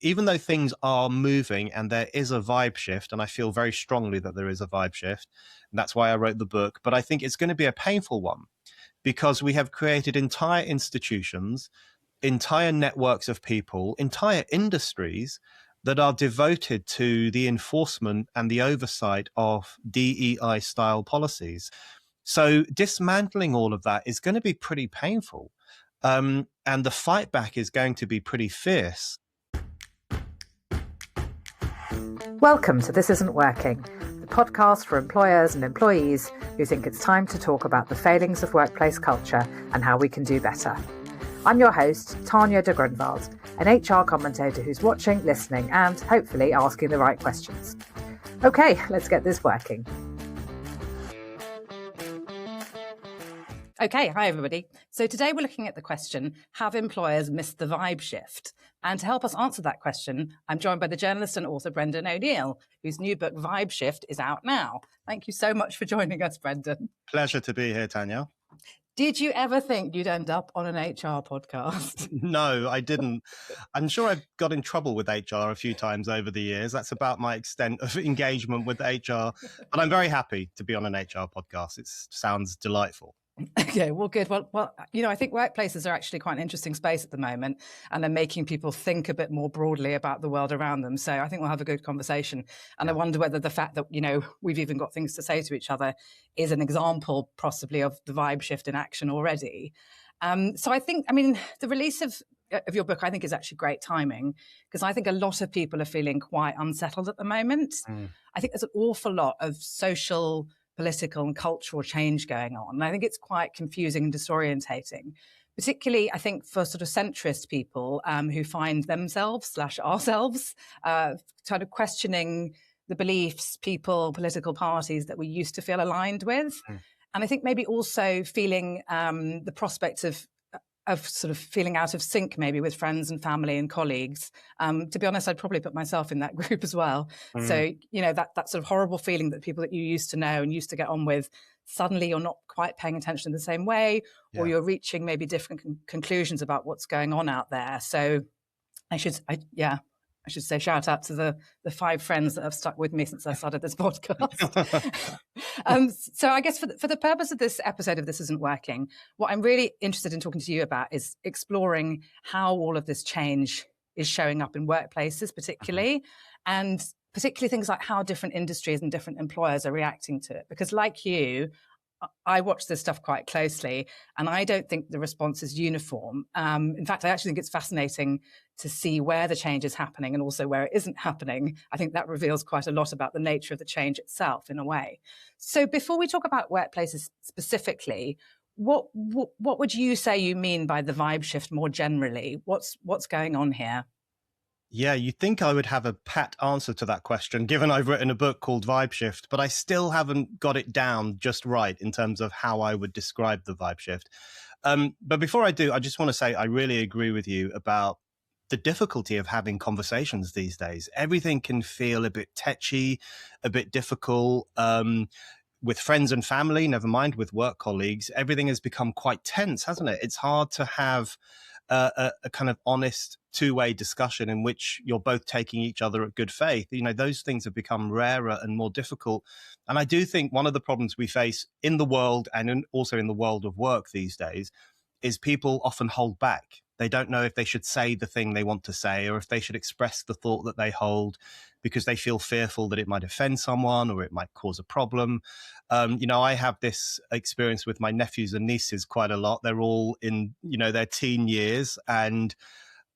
even though things are moving and there is a vibe shift, and I feel very strongly that there is a vibe shift, and that's why I wrote the book, but I think it's going to be a painful one because we have created entire institutions, entire networks of people, entire industries that are devoted to the enforcement and the oversight of DEI style policies. So dismantling all of that is going to be pretty painful. And the fight back is going to be pretty fierce. Welcome to This Isn't Working, the podcast for employers and employees who think it's time to talk about the failings of workplace culture and how we can do better. I'm your host, Tanya de Grunwald, an HR commentator who's watching, listening, and hopefully asking the right questions. Okay, let's get this working. Okay, hi everybody. So today we're looking at the question, have employers missed the vibe shift? And to help us answer that question, I'm joined by the journalist and author Brendan O'Neill, whose new book, Vibe Shift, is out now. Thank you so much for joining us, Brendan. Pleasure to be here, Tanya. Did you ever think you'd end up on an HR podcast? No, I didn't. I'm sure I've got in trouble with HR a few times over the years. That's about my extent of engagement with HR. But I'm very happy to be on an HR podcast. It sounds delightful. Okay, well, good. Well, you know, I think workplaces are actually quite an interesting space at the moment, and they're making people think a bit more broadly about the world around them. So I think we'll have a good conversation. And I wonder whether the fact that, you know, we've even got things to say to each other is an example possibly of the vibe shift in action already. So I think, I mean, the release of your book, I think, is actually great timing, because I think a lot of people are feeling quite unsettled at the moment. I think there's an awful lot of social, political and cultural change going on. And I think it's quite confusing and disorientating, particularly, I think, for sort of centrist people who find themselves / ourselves kind of questioning the beliefs, people, political parties that we used to feel aligned with. And I think maybe also feeling the prospect of sort of feeling out of sync maybe with friends and family and colleagues. To be honest, I'd probably put myself in that group as well. So, you know, that sort of horrible feeling that people that you used to know and used to get on with, suddenly you're not quite paying attention in the same way, or you're reaching maybe different conclusions about what's going on out there. So I should say shout out to the 5 friends that have stuck with me since I started this podcast. So I guess for the purpose of this episode of This Isn't Working, what I'm really interested in talking to you about is exploring how all of this change is showing up in workplaces particularly, and particularly things like how different industries and different employers are reacting to it. Because like you, I watch this stuff quite closely, and I don't think the response is uniform. In fact, I actually think it's fascinating to see where the change is happening and also where it isn't happening. I think that reveals quite a lot about the nature of the change itself, in a way. So before we talk about workplaces specifically, what would you say you mean by the vibe shift more generally? What's going on here? Yeah, you'd think I would have a pat answer to that question, given I've written a book called Vibe Shift, but I still haven't got it down just right in terms of how I would describe the vibe shift. But before I do, I just want to say I really agree with you about the difficulty of having conversations these days. Everything can feel a bit tetchy, a bit difficult. With friends and family, never mind with work colleagues, everything has become quite tense, hasn't it? It's hard to have a kind of honest two-way discussion in which you're both taking each other at good faith. You know, those things have become rarer and more difficult. And I do think one of the problems we face in the world and also in the world of work these days is people often hold back. They don't know if they should say the thing they want to say or if they should express the thought that they hold because they feel fearful that it might offend someone or it might cause a problem. You know, I have this experience with my nephews and nieces quite a lot. They're all in, you know, their teen years, and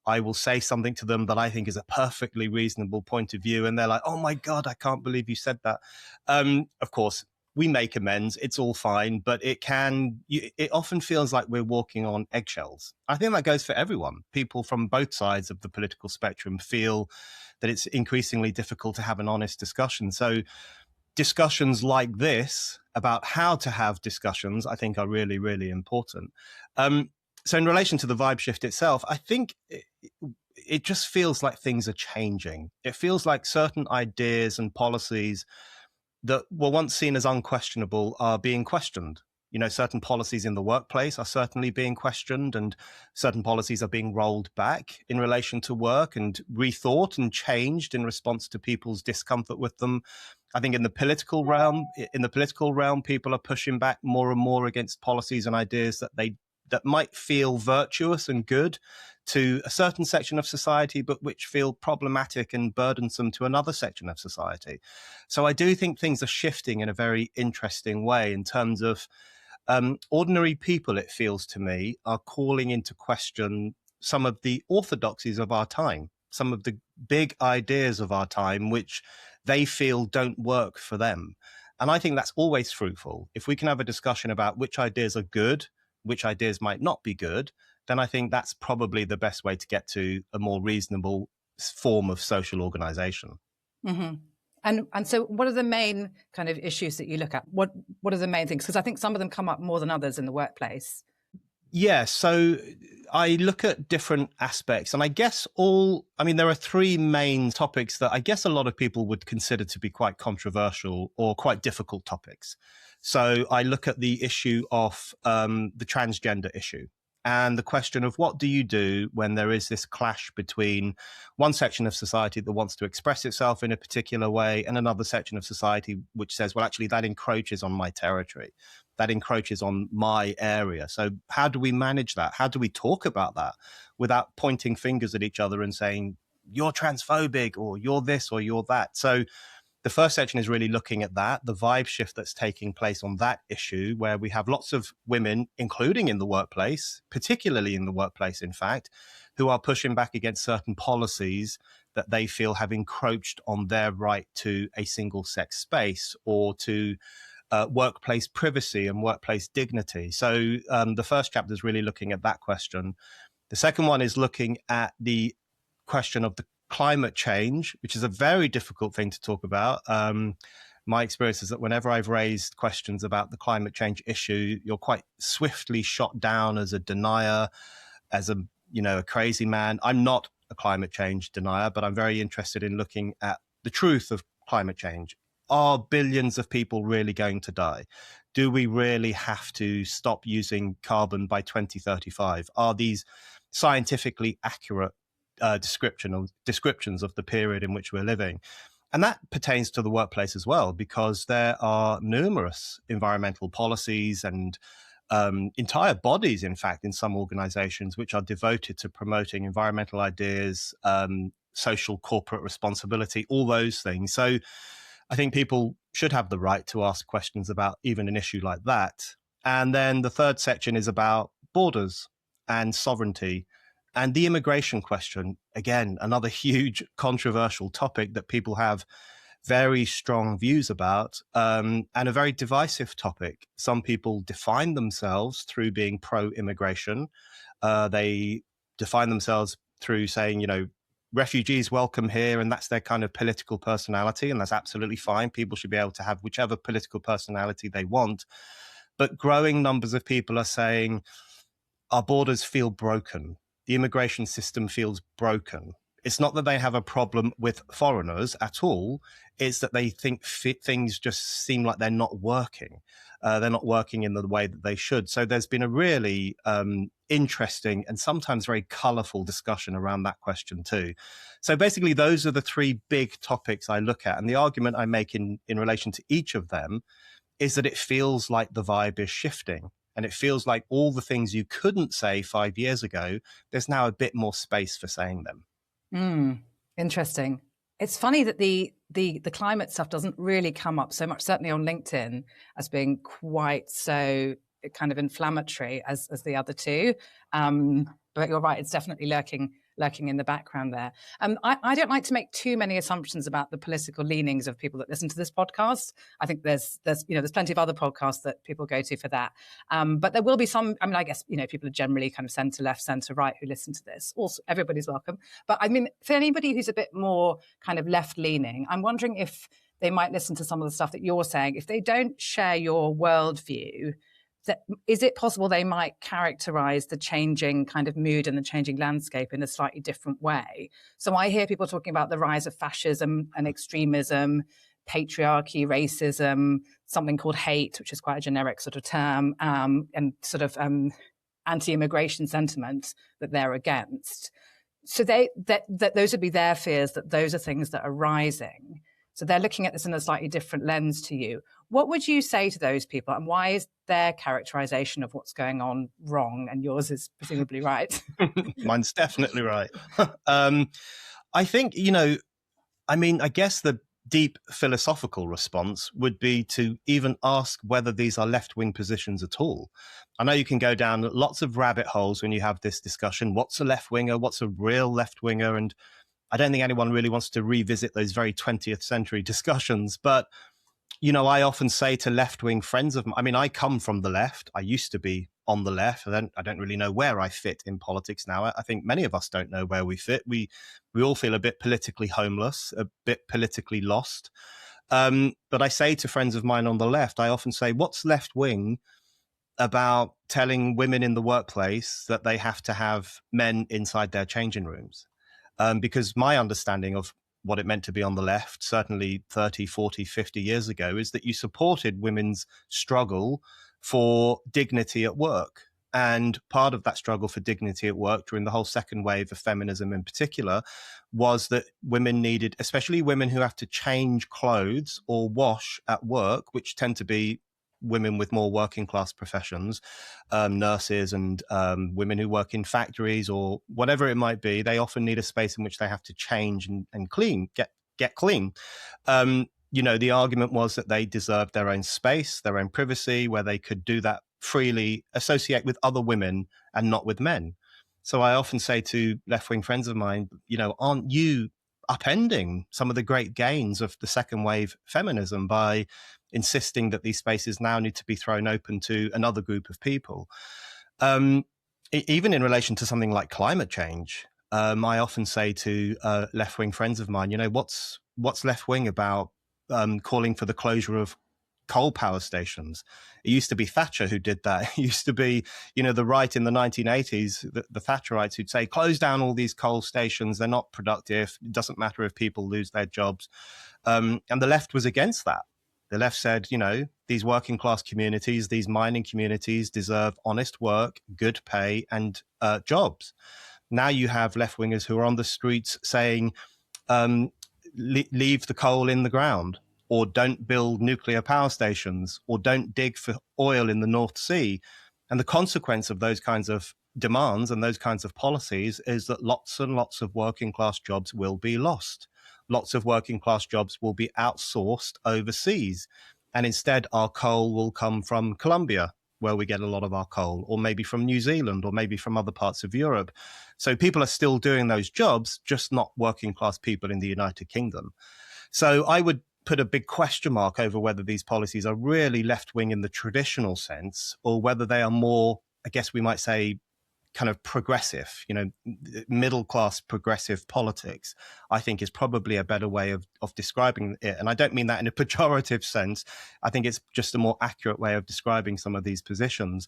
I will say something to them that I think is a perfectly reasonable point of view. And they're like, oh my God, I can't believe you said that. Of course, we make amends. It's all fine, but it often feels like we're walking on eggshells. I think that goes for everyone. People from both sides of the political spectrum feel that it's increasingly difficult to have an honest discussion. So discussions like this about how to have discussions, I think, are really, really important. So in relation to the vibe shift itself, I think it just feels like things are changing. It feels like certain ideas and policies that were once seen as unquestionable are being questioned. Certain policies in the workplace are certainly being questioned, and certain policies are being rolled back in relation to work and rethought and changed in response to people's discomfort with them. I think in the political realm, people are pushing back more and more against policies and ideas that might feel virtuous and good to a certain section of society, but which feel problematic and burdensome to another section of society. So I do think things are shifting in a very interesting way in terms of ordinary people, it feels to me, are calling into question some of the orthodoxies of our time, some of the big ideas of our time, which they feel don't work for them. And I think that's always fruitful. If we can have a discussion about which ideas are good, which ideas might not be good, then I think that's probably the best way to get to a more reasonable form of social organization. Mm-hmm. And so what are the main kind of issues that you look at? What are the main things? Because I think some of them come up more than others in the workplace. Yeah, so I look at different aspects, and I guess there are three main topics that I guess a lot of people would consider to be quite controversial or quite difficult topics. So I look at the issue of the transgender issue and the question of what do you do when there is this clash between one section of society that wants to express itself in a particular way and another section of society which says, well, actually, that encroaches on my territory. That encroaches on my area. So how do we manage that? How do we talk about that without pointing fingers at each other and saying, you're transphobic or you're this or you're that? So the first section is really looking at that, the vibe shift that's taking place on that issue, where we have lots of women, including in the workplace, particularly in the workplace, in fact, who are pushing back against certain policies that they feel have encroached on their right to a single sex space or to workplace privacy and workplace dignity. So the first chapter is really looking at that question. The second one is looking at the question of the climate change, which is a very difficult thing to talk about. My experience is that whenever I've raised questions about the climate change issue, you're quite swiftly shot down as a denier, as a crazy man. I'm not a climate change denier, but I'm very interested in looking at the truth of climate change. Are billions of people really going to die? Do we really have to stop using carbon by 2035? Are these scientifically accurate descriptions of the period in which we're living? And that pertains to the workplace as well, because there are numerous environmental policies and entire bodies, in fact, in some organizations, which are devoted to promoting environmental ideas, social corporate responsibility, all those things. So I think people should have the right to ask questions about even an issue like that. And then the third section is about borders and sovereignty and the immigration question. Again, another huge controversial topic that people have very strong views about, and a very divisive topic. Some people define themselves through being pro-immigration. They define themselves through saying, refugees welcome here, and that's their kind of political personality, and that's absolutely fine. People should be able to have whichever political personality they want. But growing numbers of people are saying our borders feel broken. The immigration system feels broken. It's not that they have a problem with foreigners at all. It's that they think things just seem like they're not working. They're not working in the way that they should. So there's been a really interesting and sometimes very colorful discussion around that question too. So basically, those are the three big topics I look at. And the argument I make in relation to each of them is that it feels like the vibe is shifting. And it feels like all the things you couldn't say 5 years ago, there's now a bit more space for saying them. Interesting. It's funny that the climate stuff doesn't really come up so much, certainly on LinkedIn, as being quite so kind of inflammatory as the other two. But you're right, it's definitely lurking in the background there. I don't like to make too many assumptions about the political leanings of people that listen to this podcast. I think there's plenty of other podcasts that people go to for that. But there will be some, I guess, people are generally kind of centre left, centre right who listen to this. Also, everybody's welcome. But for anybody who's a bit more kind of left leaning, I'm wondering if they might listen to some of the stuff that you're saying. If they don't share your worldview, is it possible they might characterize the changing kind of mood and the changing landscape in a slightly different way? So I hear people talking about the rise of fascism and extremism, patriarchy, racism, something called hate, which is quite a generic sort of term, and sort of anti-immigration sentiment that they're against. So those would be their fears, that those are things that are rising. So they're looking at this in a slightly different lens to you. What would you say to those people, and why is their characterization of what's going on wrong and yours is presumably right? Mine's definitely right. I think, I guess the deep philosophical response would be to even ask whether these are left-wing positions at all. I know you can go down lots of rabbit holes when you have this discussion. What's a left-winger? What's a real left-winger? And I don't think anyone really wants to revisit those very 20th century discussions. But, I often say to left-wing friends of mine, I come from the left. I used to be on the left. I don't really know where I fit in politics now. I think many of us don't know where we fit. We all feel a bit politically homeless, a bit politically lost. But I say to friends of mine on the left, I often say, what's left-wing about telling women in the workplace that they have to have men inside their changing rooms? Because my understanding of what it meant to be on the left, certainly 30, 40, 50 years ago, is that you supported women's struggle for dignity at work. And part of that struggle for dignity at work during the whole second wave of feminism in particular was that women needed, especially women who have to change clothes or wash at work, which tend to be women with more working class professions, nurses and women who work in factories or whatever it might be. They often need a space in which they have to change and clean, get clean. The argument was that they deserved their own space, their own privacy, where they could do that freely, associate with other women and not with men. So I often say to left-wing friends of mine, aren't you upending some of the great gains of the second wave feminism by insisting that these spaces now need to be thrown open to another group of people? Even in relation to something like climate change, I often say to left-wing friends of mine, what's left-wing about calling for the closure of coal power stations? It used to be Thatcher who did that. It used to be, the right in the 1980s, the Thatcherites who'd say, close down all these coal stations. They're not productive. It doesn't matter if people lose their jobs. And the left was against that. The left said, these working class communities, these mining communities deserve honest work, good pay and jobs. Now you have left wingers who are on the streets saying, leave the coal in the ground, or don't build nuclear power stations, or don't dig for oil in the North Sea. And the consequence of those kinds of demands and those kinds of policies is that lots and lots of working class jobs will be lost. Lots of working class jobs will be outsourced overseas. And instead, our coal will come from Colombia, where we get a lot of our coal, or maybe from New Zealand, or maybe from other parts of Europe. So people are still doing those jobs, just not working class people in the United Kingdom. So I would put a big question mark over whether these policies are really left-wing in the traditional sense, or whether they are more, I guess we might say, kind of progressive, middle-class progressive politics, I think is probably a better way of describing it. And I don't mean that in a pejorative sense. I think it's just a more accurate way of describing some of these positions.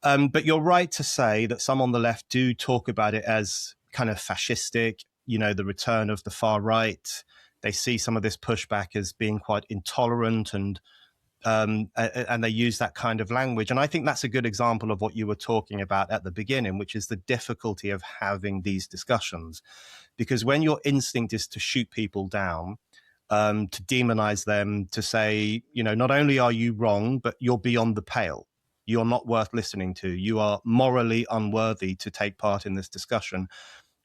But you're right to say that some on the left do talk about it as kind of fascistic, the return of the far right. They see some of this pushback as being quite intolerant and they use that kind of language. And I think that's a good example of what you were talking about at the beginning, which is the difficulty of having these discussions. Because when your instinct is to shoot people down, to demonize them, to say, not only are you wrong, but you're beyond the pale. You're not worth listening to. You are morally unworthy to take part in this discussion.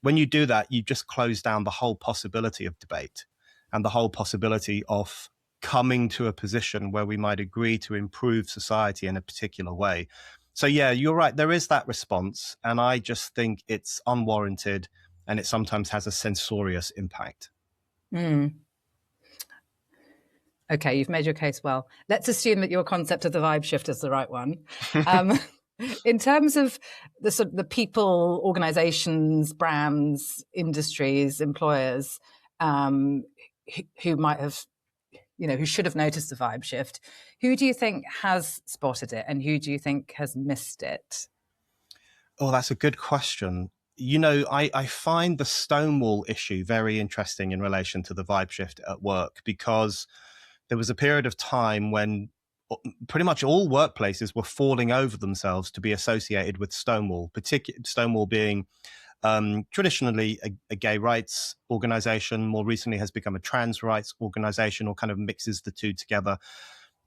When you do that, you just close down the whole possibility of debate and the whole possibility of coming to a position where we might agree to improve society in a particular way. So yeah, you're right. There is that response. And I just think it's unwarranted and it sometimes has a censorious impact. Okay, you've made your case well. Let's assume that your concept of the vibe shift is the right one. In terms of the sort of the people, organizations, brands, industries, employers who might have, who should have noticed the vibe shift, who do you think has spotted it and who do you think has missed it? Oh, that's a good question. I find the Stonewall issue very interesting in relation to the vibe shift at work, because there was a period of time when pretty much all workplaces were falling over themselves to be associated with Stonewall, particularly Stonewall being traditionally a gay rights organization, more recently has become a trans rights organization, or kind of mixes the two together.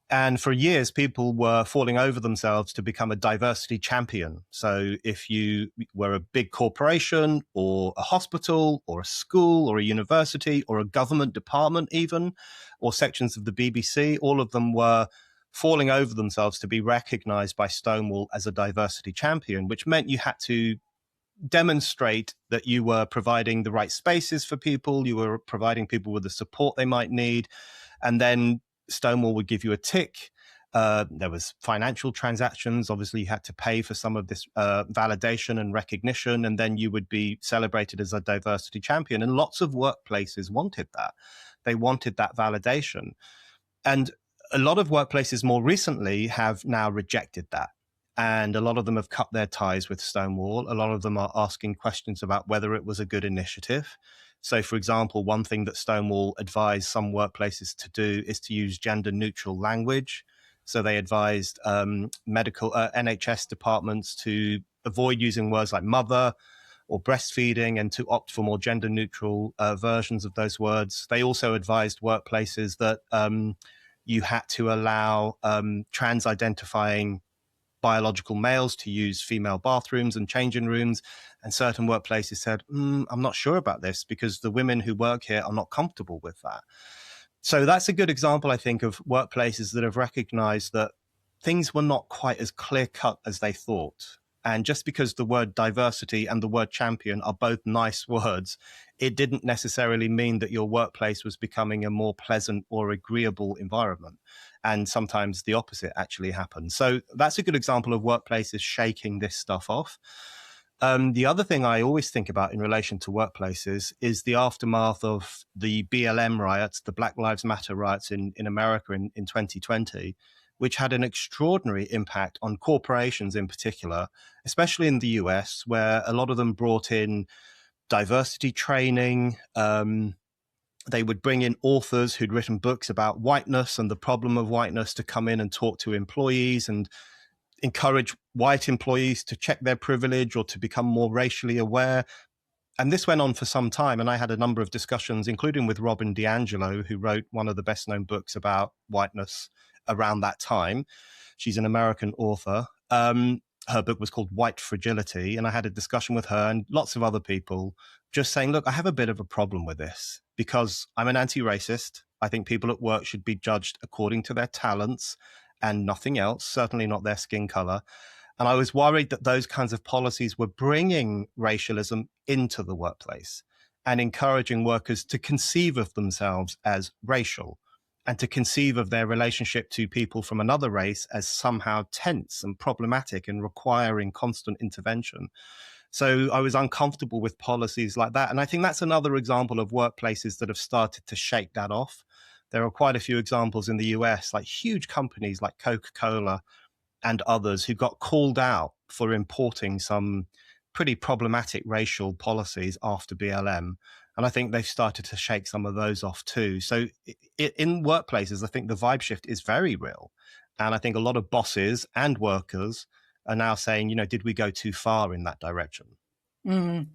And for years, people were falling over themselves to become a diversity champion. So if you were a big corporation or a hospital or a school or a university or a government department even, or sections of the BBC, all of them were falling over themselves to be recognized by Stonewall as a diversity champion, which meant you had to demonstrate that you were providing the right spaces for people, you were providing people with the support they might need, and then Stonewall would give you a tick. There was financial transactions. Obviously, you had to pay for some of this validation and recognition, and then you would be celebrated as a diversity champion. And lots of workplaces wanted that. They wanted that validation. And a lot of workplaces more recently have now rejected that. And a lot of them have cut their ties with Stonewall. A lot of them are asking questions about whether it was a good initiative. So, for example, one thing that Stonewall advised some workplaces to do is to use gender-neutral language. So they advised medical NHS departments to avoid using words like mother or breastfeeding and to opt for more gender-neutral versions of those words. They also advised workplaces that you had to allow trans-identifying biological males to use female bathrooms and changing rooms. And certain workplaces said, I'm not sure about this because the women who work here are not comfortable with that. So that's a good example, I think, of workplaces that have recognized that things were not quite as clear-cut as they thought. And just because the word diversity and the word champion are both nice words, it didn't necessarily mean that your workplace was becoming a more pleasant or agreeable environment. And sometimes the opposite actually happens. So that's a good example of workplaces shaking this stuff off. The other thing I always think about in relation to workplaces is the aftermath of the BLM riots, the Black Lives Matter riots in America in 2020, which had an extraordinary impact on corporations in particular, especially in the US, where a lot of them brought in diversity training. They would bring in authors who'd written books about whiteness and the problem of whiteness to come in and talk to employees and encourage white employees to check their privilege or to become more racially aware. And this went on for some time. And I had a number of discussions, including with Robin DiAngelo, who wrote one of the best known books about whiteness around that time. She's an American author. Her book was called White Fragility. And I had a discussion with her and lots of other people just saying, look, I have a bit of a problem with this because I'm an anti-racist. I think people at work should be judged according to their talents and nothing else, certainly not their skin color. And I was worried that those kinds of policies were bringing racialism into the workplace and encouraging workers to conceive of themselves as racial and to conceive of their relationship to people from another race as somehow tense and problematic and requiring constant intervention. So I was uncomfortable with policies like that. And I think that's another example of workplaces that have started to shake that off. There are quite a few examples in the US, like huge companies like Coca-Cola and others who got called out for importing some pretty problematic racial policies after BLM. And I think they've started to shake some of those off too. So in workplaces, I think the vibe shift is very real. And I think a lot of bosses and workers are now saying, did we go too far in that direction? Mm.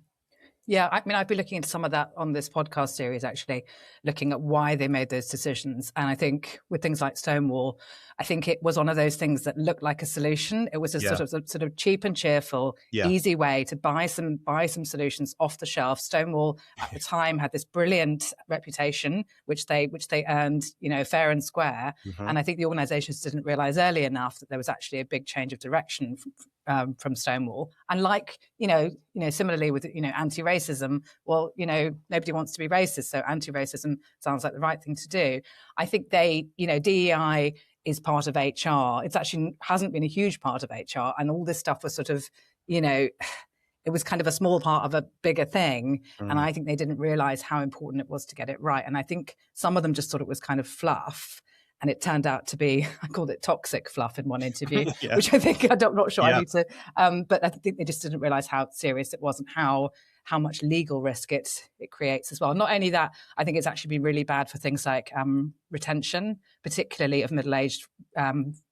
Yeah, I mean, I've been looking into some of that on this podcast series, actually, looking at why they made those decisions. And I think with things like Stonewall, I think it was one of those things that looked like a solution. It was a sort of cheap and cheerful, easy way to buy some solutions off the shelf. Stonewall at the time had this brilliant reputation, which they earned, fair and square. Mm-hmm. And I think the organizations didn't realize early enough that there was actually a big change of direction from Stonewall. And like, similarly with, anti-racism, well, nobody wants to be racist. So anti-racism sounds like the right thing to do. I think DEI is part of HR. It's actually hasn't been a huge part of HR. And all this stuff was sort of, it was kind of a small part of a bigger thing. And I think they didn't realize how important it was to get it right. And I think some of them just thought it was kind of fluff. And it turned out to be, I called it toxic fluff in one interview, which I think I'm not sure I need to, but I think they just didn't realize how serious it was and how how much legal risk it creates as well. Not only that, I think it's actually been really bad for things like retention, particularly of middle-aged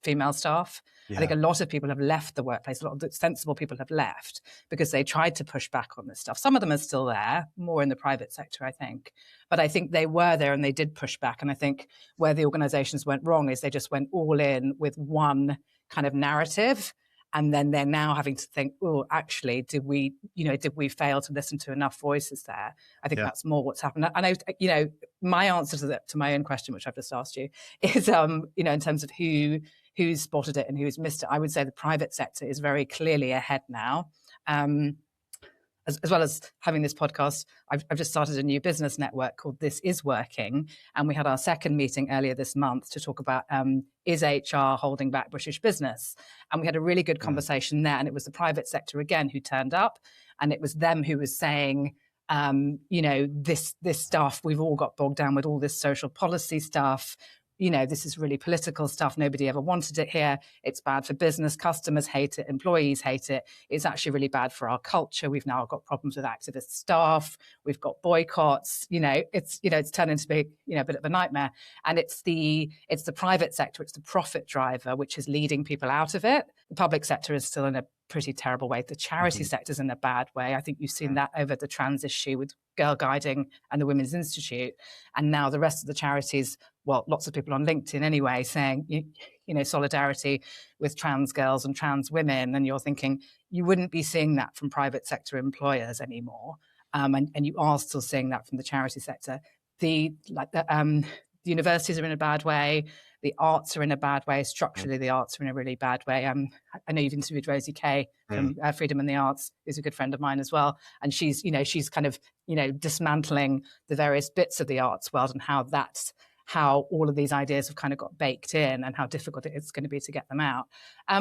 female staff. Yeah. I think a lot of people have left the workplace. A lot of sensible people have left because they tried to push back on this stuff. Some of them are still there, more in the private sector, I think. But I think they were there and they did push back. And I think where the organizations went wrong is they just went all in with one kind of narrative. And then they're now having to think, oh, actually, did we fail to listen to enough voices there? I think that's more what's happened. And my answer to my own question, which I've just asked you, is, in terms of who's spotted it and who's missed it, I would say the private sector is very clearly ahead now. As well as having this podcast, I've just started a new business network called This Is Working. And we had our second meeting earlier this month to talk about, is HR holding back British business? And we had a really good conversation there. And it was the private sector again who turned up. And it was them who was saying, this stuff, we've all got bogged down with all this social policy stuff. This is really political stuff. Nobody ever wanted it here. It's bad for business. Customers hate it. Employees hate it. It's actually really bad for our culture. We've now got problems with activist staff. We've got boycotts. It's turned into a bit of a nightmare. And it's the private sector. It's the profit driver, which is leading people out of it. The public sector is still in a pretty terrible way. The charity sector's in a bad way. I think you've seen that over the trans issue with Girl Guiding and the Women's Institute. And now the rest of the charities, well, lots of people on LinkedIn anyway, saying, solidarity with trans girls and trans women. And you're thinking, you wouldn't be seeing that from private sector employers anymore. And you are still seeing that from the charity sector. The universities are in a bad way. The arts are in a bad way. Structurally, the arts are in a really bad way. I know you've interviewed Rosie Kay from Freedom in the Arts, who's a good friend of mine as well. And she's kind of, dismantling the various bits of the arts world and how all of these ideas have kind of got baked in and how difficult it's going to be to get them out. I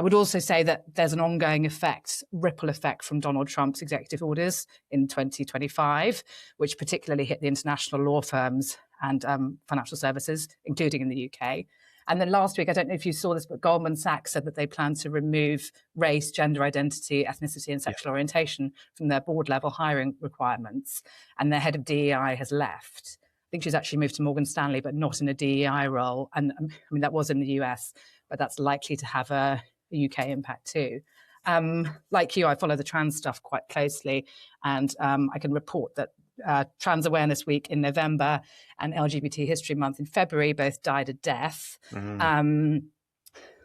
would also say that there's an ongoing ripple effect from Donald Trump's executive orders in 2025, which particularly hit the international law firms and financial services, including in the UK. And then last week, I don't know if you saw this, but Goldman Sachs said that they plan to remove race, gender identity, ethnicity, and sexual orientation from their board level hiring requirements. And their head of DEI has left. I think she's actually moved to Morgan Stanley, but not in a DEI role. And that was in the US, but that's likely to have a UK impact too. Like you, I follow the trans stuff quite closely, and I can report that Trans Awareness Week in November and LGBT History Month in February both died a death. I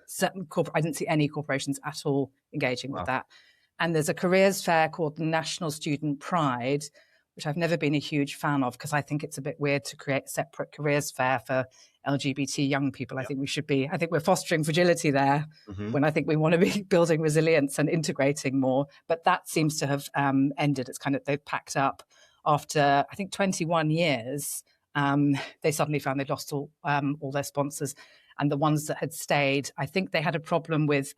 didn't see any corporations at all engaging with that. And there's a careers fair called National Student Pride, which I've never been a huge fan of because I think it's a bit weird to create a separate careers fair for LGBT young people. I think we're fostering fragility there when I think we want to be building resilience and integrating more. But that seems to have ended. It's kind of, they've packed up after, I think, 21 years. They suddenly found they'd lost all their sponsors. And the ones that had stayed, I think they had a problem with,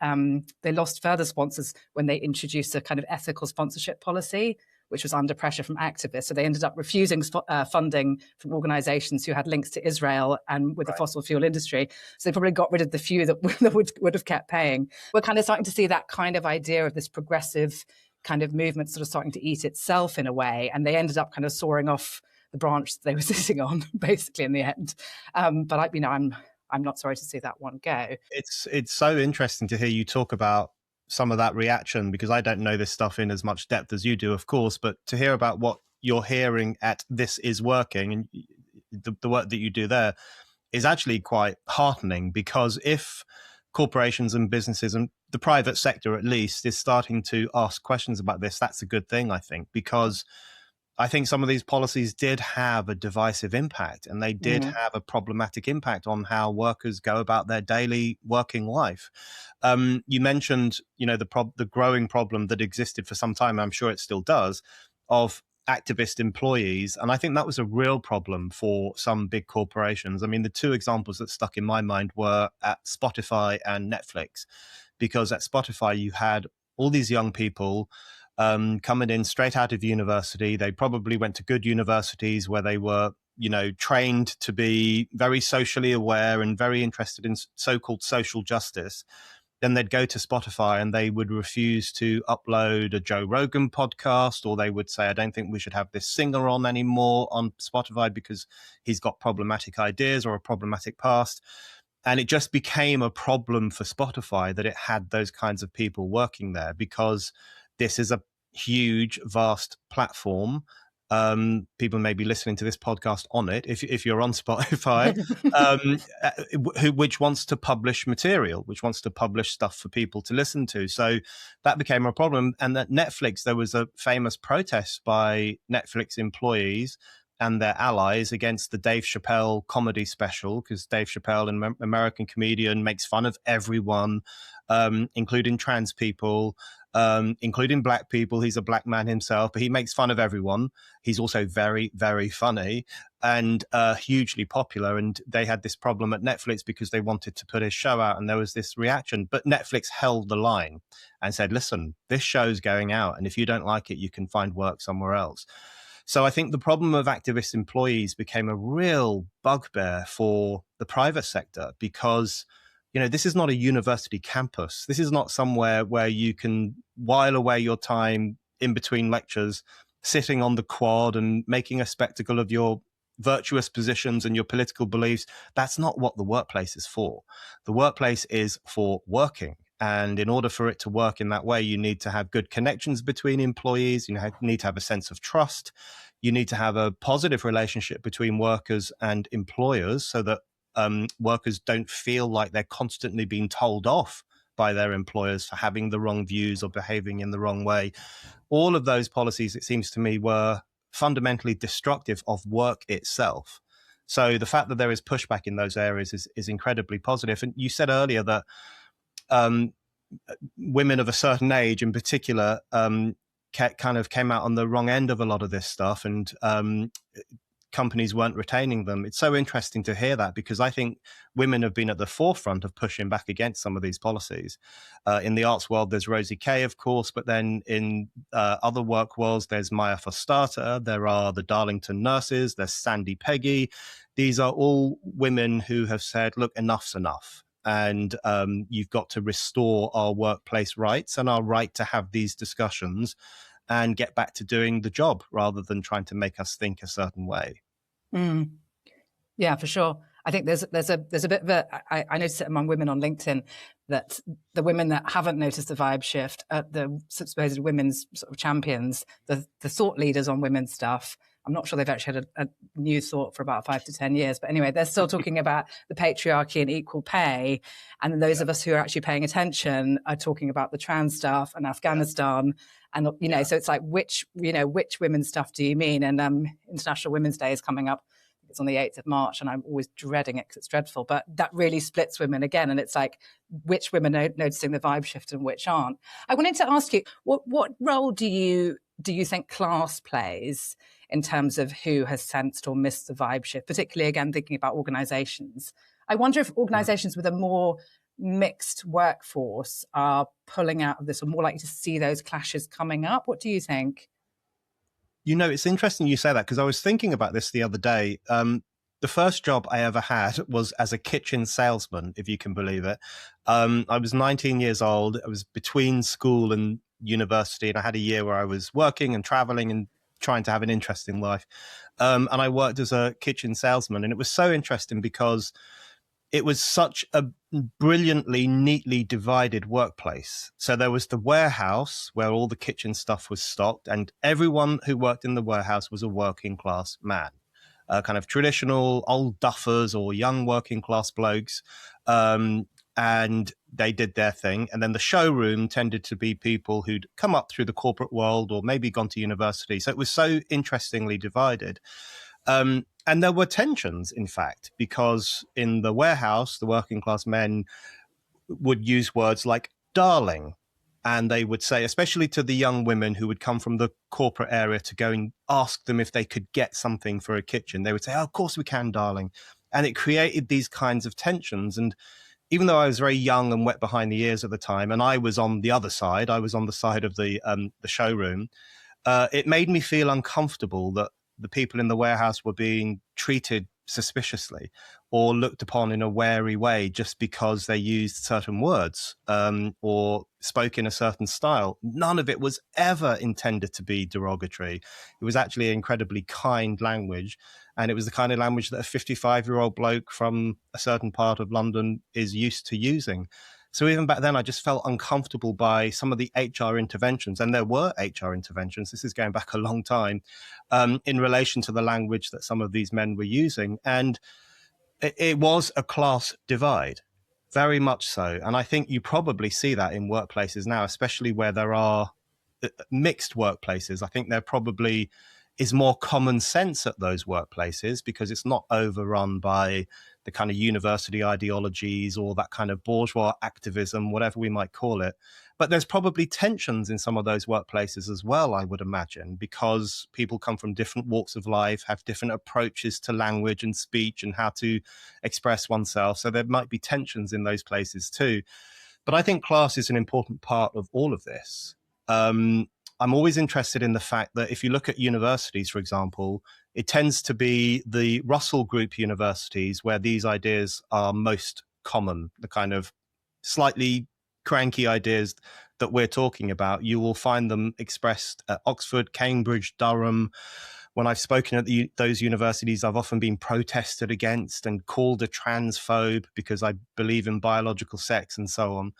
they lost further sponsors when they introduced a kind of ethical sponsorship policy, which was under pressure from activists. So they ended up refusing funding from organizations who had links to Israel and with the fossil fuel industry. So they probably got rid of the few that would have kept paying. We're kind of starting to see that kind of idea of this progressive kind of movement sort of starting to eat itself in a way. And they ended up kind of soaring off the branch that they were sitting on, basically, in the end. But I'm not sorry to see that one go. It's so interesting to hear you talk about some of that reaction, because I don't know this stuff in as much depth as you do, of course, but to hear about what you're hearing at This Is Working and the work that you do there is actually quite heartening, because if corporations and businesses and the private sector at least is starting to ask questions about this, that's a good thing, I think, because I think some of these policies did have a divisive impact, and they did have a problematic impact on how workers go about their daily working life. You mentioned, the growing problem that existed for some time, I'm sure it still does, of activist employees. And I think that was a real problem for some big corporations. I mean, the two examples that stuck in my mind were at Spotify and Netflix, because at Spotify, you had all these young people coming in straight out of university. They probably went to good universities where they were, trained to be very socially aware and very interested in so-called social justice. then they'd go to Spotify and they would refuse to upload a Joe Rogan podcast, or they would say, I don't think we should have this singer on anymore on Spotify because he's got problematic ideas or a problematic past. And it just became a problem for Spotify that it had those kinds of people working there, because this is a huge, vast platform. People may be listening to this podcast on it, if you're on Spotify, which wants to publish material, which wants to publish stuff for people to listen to. So that became a problem. And at Netflix, there was a famous protest by Netflix employees and their allies against the Dave Chappelle comedy special, because Dave Chappelle, an American comedian, makes fun of everyone, including trans people, including black people. He's a black man himself, but he makes fun of everyone. He's also very, very funny and hugely popular. And they had this problem at Netflix because they wanted to put his show out, and there was this reaction. But Netflix held the line and said, listen, this show's going out, and if you don't like it, you can find work somewhere else. So I think the problem of activist employees became a real bugbear for the private sector, because, you know, this is not a university campus. This is not somewhere where you can while away your time in between lectures, sitting on the quad and making a spectacle of your virtuous positions and your political beliefs. That's not what the workplace is for. The workplace is for working. And in order for it to work in that way, you need to have good connections between employees. You need to have a sense of trust. You need to have a positive relationship between workers and employers, so that workers don't feel like they're constantly being told off by their employers for having the wrong views or behaving in the wrong way. All of those policies, it seems to me, were fundamentally destructive of work itself. So the fact that there is pushback in those areas is incredibly positive. And you said earlier that women of a certain age in particular kind of came out on the wrong end of a lot of this stuff, and companies weren't retaining them. It's so interesting to hear that, because I think women have been at the forefront of pushing back against some of these policies. In the arts world, there's Rosie Kay, of course, but then in other work worlds, there's Maya Forstater, there are the Darlington nurses, there's Sandy Peggy. These are all women who have said, look, enough's enough. And you've got to restore our workplace rights and our right to have these discussions and get back to doing the job, rather than trying to make us think a certain way. Yeah, for sure. I think there's a bit of a, I noticed it among women on LinkedIn, that the women that haven't noticed the vibe shift, the supposed women's sort of champions, the thought leaders on women's stuff, I'm not sure they've actually had a new thought for about 5 to 10 years. But anyway, they're still talking about the patriarchy and equal pay. And those of us who are actually paying attention are talking about the trans stuff and Afghanistan. And, you know, so it's like, which women's stuff do you mean? And International Women's Day is coming up. It's on the 8th of March, and I'm always dreading it because it's dreadful. But that really splits women again. And it's like, which women are noticing the vibe shift and which aren't. I wanted to ask you, what role do you think class plays in terms of who has sensed or missed the vibe shift, particularly, again, thinking about organizations? I wonder if organizations with a more mixed workforce are pulling out of this, or more likely to see those clashes coming up. What do you think? You know, it's interesting you say that, because I was thinking about this the other day. The first job I ever had was as a kitchen salesman, if you can believe it. I was 19 years old. I was between school and university, and I had a year where I was working and traveling and trying to have an interesting life. And I worked as a kitchen salesman, and it was so interesting because it was such a brilliantly, neatly divided workplace. So there was the warehouse where all the kitchen stuff was stocked, and everyone who worked in the warehouse was a working class man, kind of traditional old duffers or young working class blokes. And they did their thing. And then the showroom tended to be people who'd come up through the corporate world or maybe gone to university. So it was so interestingly divided. And there were tensions, in fact, because in the warehouse, the working class men would use words like darling. And they would say, especially to the young women who would come from the corporate area to go and ask them if they could get something for a kitchen, they would say, oh, of course we can, darling. And it created these kinds of tensions. And even though I was very young and wet behind the ears at the time, and I was on the other side, I was on the side of the showroom, it made me feel uncomfortable that the people in the warehouse were being treated suspiciously or looked upon in a wary way just because they used certain words or spoke in a certain style. None of it was ever intended to be derogatory. It was actually incredibly kind language. And it was the kind of language that a 55-year-old bloke from a certain part of London is used to using. So even back then, I just felt uncomfortable by some of the HR interventions. And there were HR interventions. This is going back a long time in relation to the language that some of these men were using. And it was a class divide, very much so. And I think you probably see that in workplaces now, especially where there are mixed workplaces. I think there probably is more common sense at those workplaces because it's not overrun by the kind of university ideologies or that kind of bourgeois activism, whatever we might call it. But there's probably tensions in some of those workplaces as well, I would imagine, because people come from different walks of life, have different approaches to language and speech and how to express oneself. So there might be tensions in those places too. But I think class is an important part of all of this. I'm always interested in the fact that if you look at universities, for example, it tends to be the Russell Group universities where these ideas are most common, the kind of slightly cranky ideas that we're talking about. You will find them expressed at Oxford, Cambridge, Durham. When I've spoken at those universities, I've often been protested against and called a transphobe because I believe in biological sex and so on.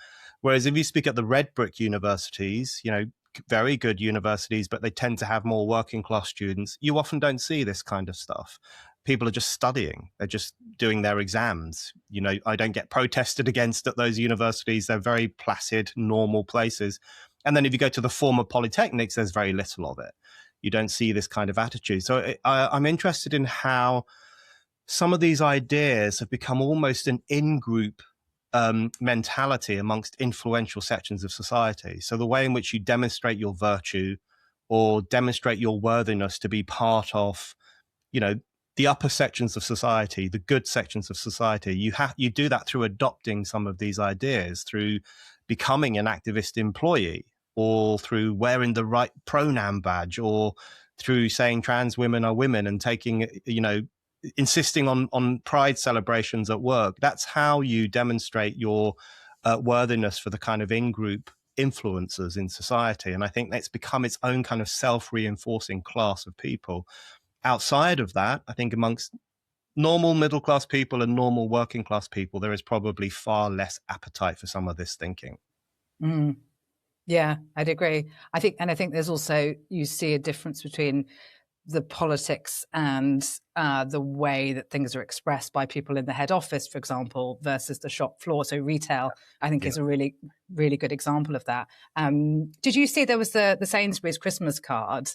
Whereas if you speak at the red brick universities, very good universities, but they tend to have more working class students, you often don't see this kind of stuff. People are just studying. They're just doing their exams. I don't get protested against at those universities. They're very placid, normal places. And then if you go to the former polytechnics, there's very little of it. You don't see this kind of attitude. So I'm interested in how some of these ideas have become almost an in-group mentality amongst influential sections of society. So the way in which you demonstrate your virtue or demonstrate your worthiness to be part of, the upper sections of society, the good sections of society, you do that through adopting some of these ideas, through becoming an activist employee, or through wearing the right pronoun badge, or through saying trans women are women and taking, insisting on pride celebrations at work. That's how you demonstrate your worthiness for the kind of in-group influencers in society. And I think that's become its own kind of self-reinforcing class of people. Outside of that, I think amongst normal middle-class people and normal working-class people, there is probably far less appetite for some of this thinking. Mm. Yeah, I'd agree. I think there's also, you see a difference between the politics and the way that things are expressed by people in the head office, for example, versus the shop floor. So retail, I think, is a really, really good example of that. Did you see there was the Sainsbury's Christmas card,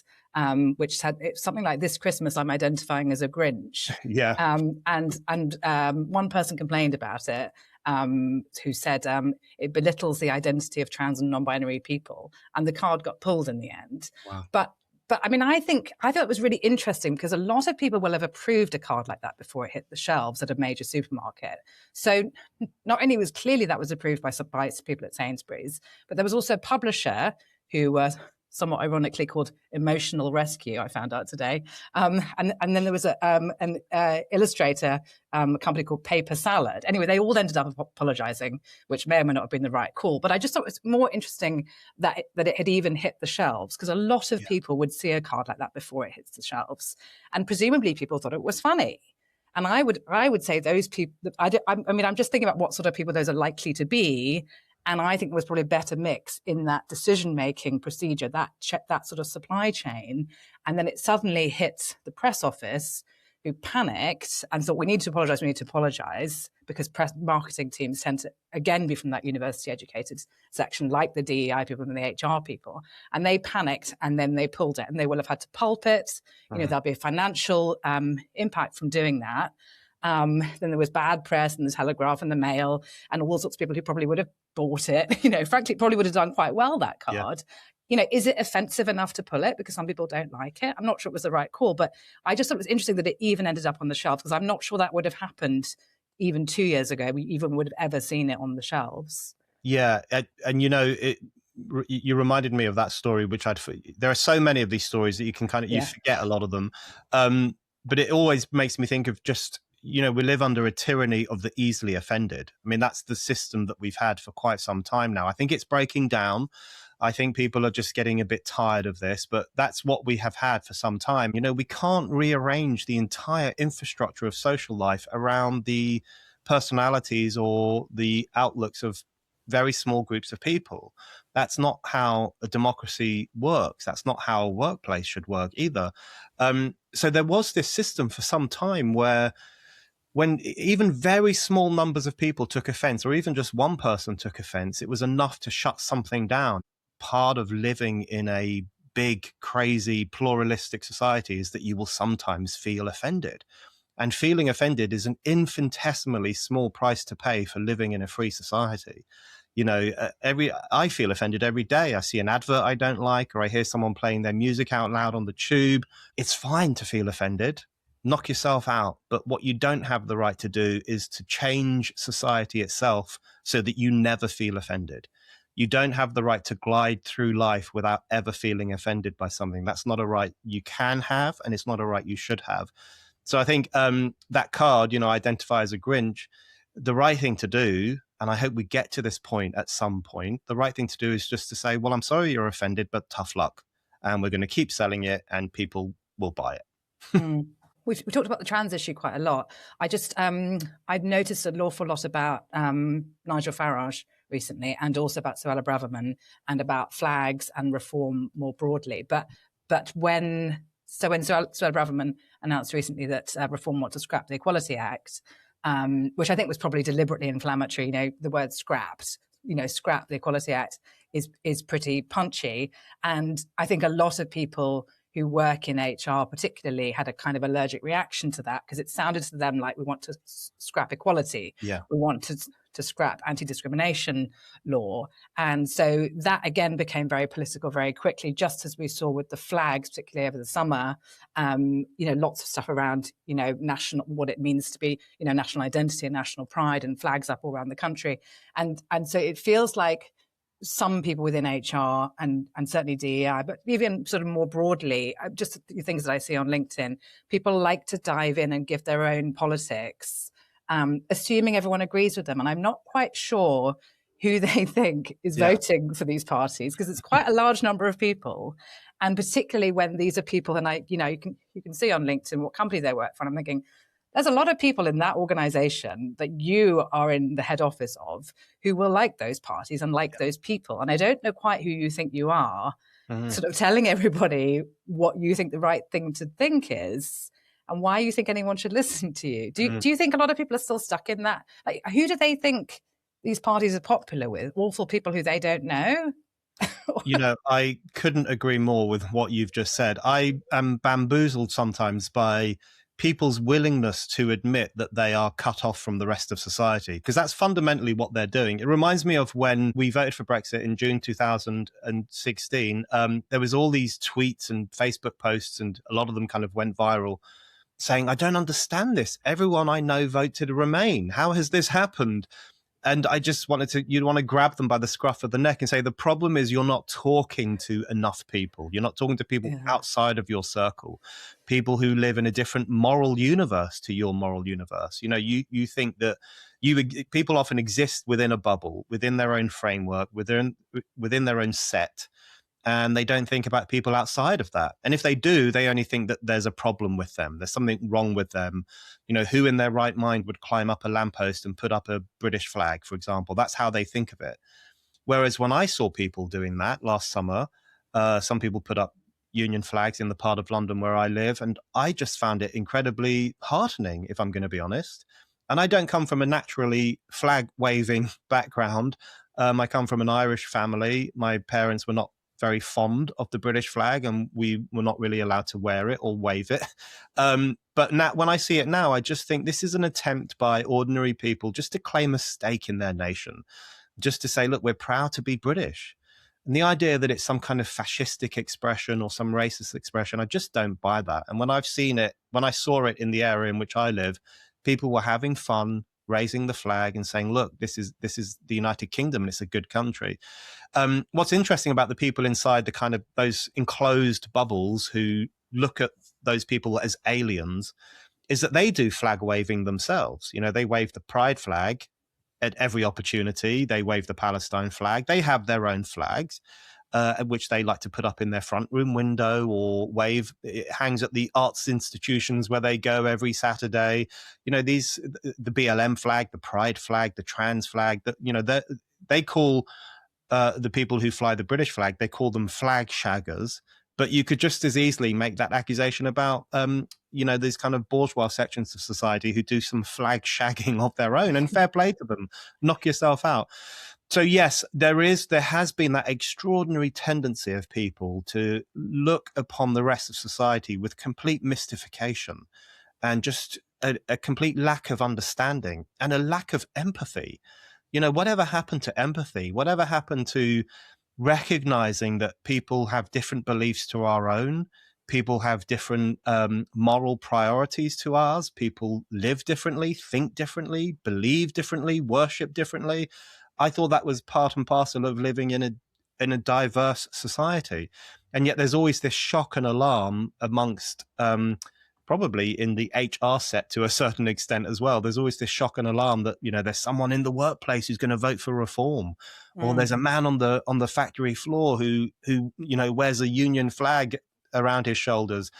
which had something like, "This Christmas I'm identifying as a Grinch." Yeah. And one person complained about it, who said it belittles the identity of trans and non-binary people, and the card got pulled in the end. Wow. But I mean, I thought it was really interesting because a lot of people will have approved a card like that before it hit the shelves at a major supermarket. So not only was clearly that was approved by people at Sainsbury's, but there was also a publisher who somewhat ironically called Emotional Rescue, I found out today. And then there was an illustrator, a company called Paper Salad. Anyway, they all ended up apologizing, which may or may not have been the right call. But I just thought it was more interesting that it had even hit the shelves, because a lot of people would see a card like that before it hits the shelves. And presumably people thought it was funny. And I would say those people, I'm just thinking about what sort of people those are likely to be. And I think there was probably a better mix in that decision-making procedure, that sort of supply chain. And then it suddenly hit the press office, who panicked and thought, we need to apologize, because press marketing teams tend to, again, be from that university-educated section, like the DEI people and the HR people. And they panicked, and then they pulled it, and they will have had to pulp it. There'll be a financial impact from doing that. Then there was bad press and the Telegraph and the Mail and all sorts of people who probably would have bought it. Frankly, probably would have done quite well, that card. Is it offensive enough to pull it? Because some people don't like it. I'm not sure it was the right call, but I just thought it was interesting that it even ended up on the shelves, because I'm not sure that would have happened even 2 years ago. We even would have ever seen it on the shelves. Yeah. And you reminded me of that story, which there are so many of these stories that you can you forget a lot of them. but it always makes me think of just, we live under a tyranny of the easily offended. I mean, that's the system that we've had for quite some time now. I think it's breaking down. I think people are just getting a bit tired of this, but that's what we have had for some time. We can't rearrange the entire infrastructure of social life around the personalities or the outlooks of very small groups of people. That's not how a democracy works. That's not how a workplace should work either. So there was this system for some time where when even very small numbers of people took offense, or even just one person took offense, it was enough to shut something down. Part of living in a big, crazy, pluralistic society is that you will sometimes feel offended. And feeling offended is an infinitesimally small price to pay for living in a free society. I feel offended every day. I see an advert I don't like, or I hear someone playing their music out loud on the tube. It's fine to feel offended. Knock yourself out. But what you don't have the right to do is to change society itself so that you never feel offended. You don't have the right to glide through life without ever feeling offended by something. That's not a right you can have, and it's not a right you should have. So I think that card, identify as a Grinch, the right thing to do, and I hope we get to this point at some point, the right thing to do is just to say, well, I'm sorry you're offended, but tough luck. And we're going to keep selling it and people will buy it. We talked about the trans issue quite a lot. I've noticed an awful lot about Nigel Farage recently, and also about Suella Braverman, and about flags and reform more broadly. But when Suella Braverman announced recently that Reform wants to scrap the Equality Act, which I think was probably deliberately inflammatory. The word scrapped, scrap the Equality Act is pretty punchy. And I think a lot of people who work in HR particularly had a kind of allergic reaction to that, because it sounded to them like we want to scrap equality. Yeah. We want to scrap anti-discrimination law. And so that again became very political very quickly, just as we saw with the flags, particularly over the summer. Lots of stuff around, national, what it means to be, national identity and national pride, and flags up all around the country. And so it feels like some people within HR and certainly DEI, but even sort of more broadly, just the things that I see on LinkedIn, people like to dive in and give their own politics, assuming everyone agrees with them. And I'm not quite sure who they think is voting for these parties, because it's quite a large number of people. And particularly when these are people, and you can see on LinkedIn what company they work for. And I'm thinking, there's a lot of people in that organization that you are in the head office of who will like those parties and like those people. And I don't know quite who you think you are, sort of telling everybody what you think the right thing to think is and why you think anyone should listen to you. Do you think a lot of people are still stuck in that? Like, who do they think these parties are popular with? Awful people who they don't know? I couldn't agree more with what you've just said. I am bamboozled sometimes by people's willingness to admit that they are cut off from the rest of society, because that's fundamentally what they're doing. It reminds me of when we voted for Brexit in June 2016. There was all these tweets and Facebook posts, and a lot of them kind of went viral, saying, I don't understand this. Everyone I know voted to remain. How has this happened? And I just you'd want to grab them by the scruff of the neck and say, the problem is you're not talking to enough people. You're not talking to people outside of your circle, people who live in a different moral universe to your moral universe. You think that people often exist within a bubble, within their own framework, within their own set. And they don't think about people outside of that. And if they do, they only think that there's a problem with them. There's something wrong with them. Who in their right mind would climb up a lamppost and put up a British flag, for example? That's how they think of it. Whereas when I saw people doing that last summer, some people put up Union flags in the part of London where I live, and I just found it incredibly heartening, if I'm going to be honest. And I don't come from a naturally flag-waving background. I come from an Irish family. My parents were not very fond of the British flag, and we were not really allowed to wear it or wave it. But now, when I see it now, I just think this is an attempt by ordinary people just to claim a stake in their nation, just to say, look, we're proud to be British. And the idea that it's some kind of fascistic expression or some racist expression, I just don't buy that. And when I saw it in the area in which I live, people were having fun, raising the flag and saying, look, this is the United Kingdom and it's a good country. What's interesting about the people inside the kind of those enclosed bubbles who look at those people as aliens is that they do flag waving themselves. They wave the pride flag at every opportunity. They wave the Palestine flag. They have their own flags, which they like to put up in their front room window or wave. It hangs at the arts institutions where they go every Saturday. The BLM flag, the pride flag, the trans flag, they call the people who fly the British flag, they call them flag shaggers. But you could just as easily make that accusation about, these kind of bourgeois sections of society who do some flag shagging of their own, and fair play to them. Knock yourself out. So yes, there has been that extraordinary tendency of people to look upon the rest of society with complete mystification and just a complete lack of understanding and a lack of empathy. Whatever happened to empathy? Whatever happened to recognizing that people have different beliefs to our own? People have different moral priorities to ours. People live differently, think differently, believe differently, worship differently. I thought that was part and parcel of living in a diverse society. And yet there's always this shock and alarm amongst, probably in the HR set to a certain extent as well. There's always this shock and alarm that, there's someone in the workplace who's going to vote for reform, or there's a man on the factory floor who wears a union flag around his shoulders.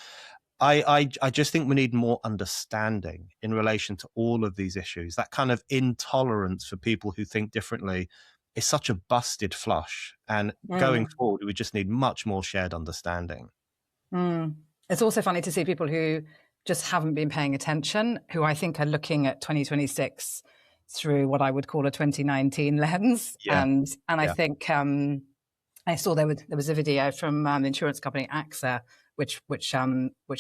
I just think we need more understanding in relation to all of these issues. That kind of intolerance for people who think differently is such a busted flush. And going forward, we just need much more shared understanding. It's also funny to see people who just haven't been paying attention, who I think are looking at 2026 through what I would call a 2019 lens. Yeah. And I think I saw there was a video from the insurance company AXA, which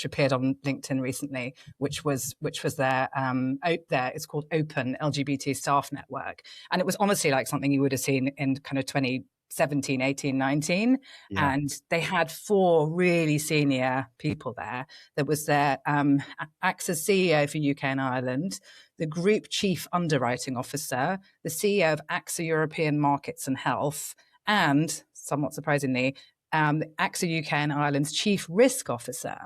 appeared on LinkedIn recently, which was their it's called Open LGBT Staff Network, and it was honestly like something you would have seen in kind of 2017, 18, 19, and they had 4 really senior people there. There was their AXA CEO for UK and Ireland, the Group Chief Underwriting Officer, the CEO of AXA European Markets and Health, and, somewhat surprisingly, AXA UK and Ireland's Chief Risk Officer.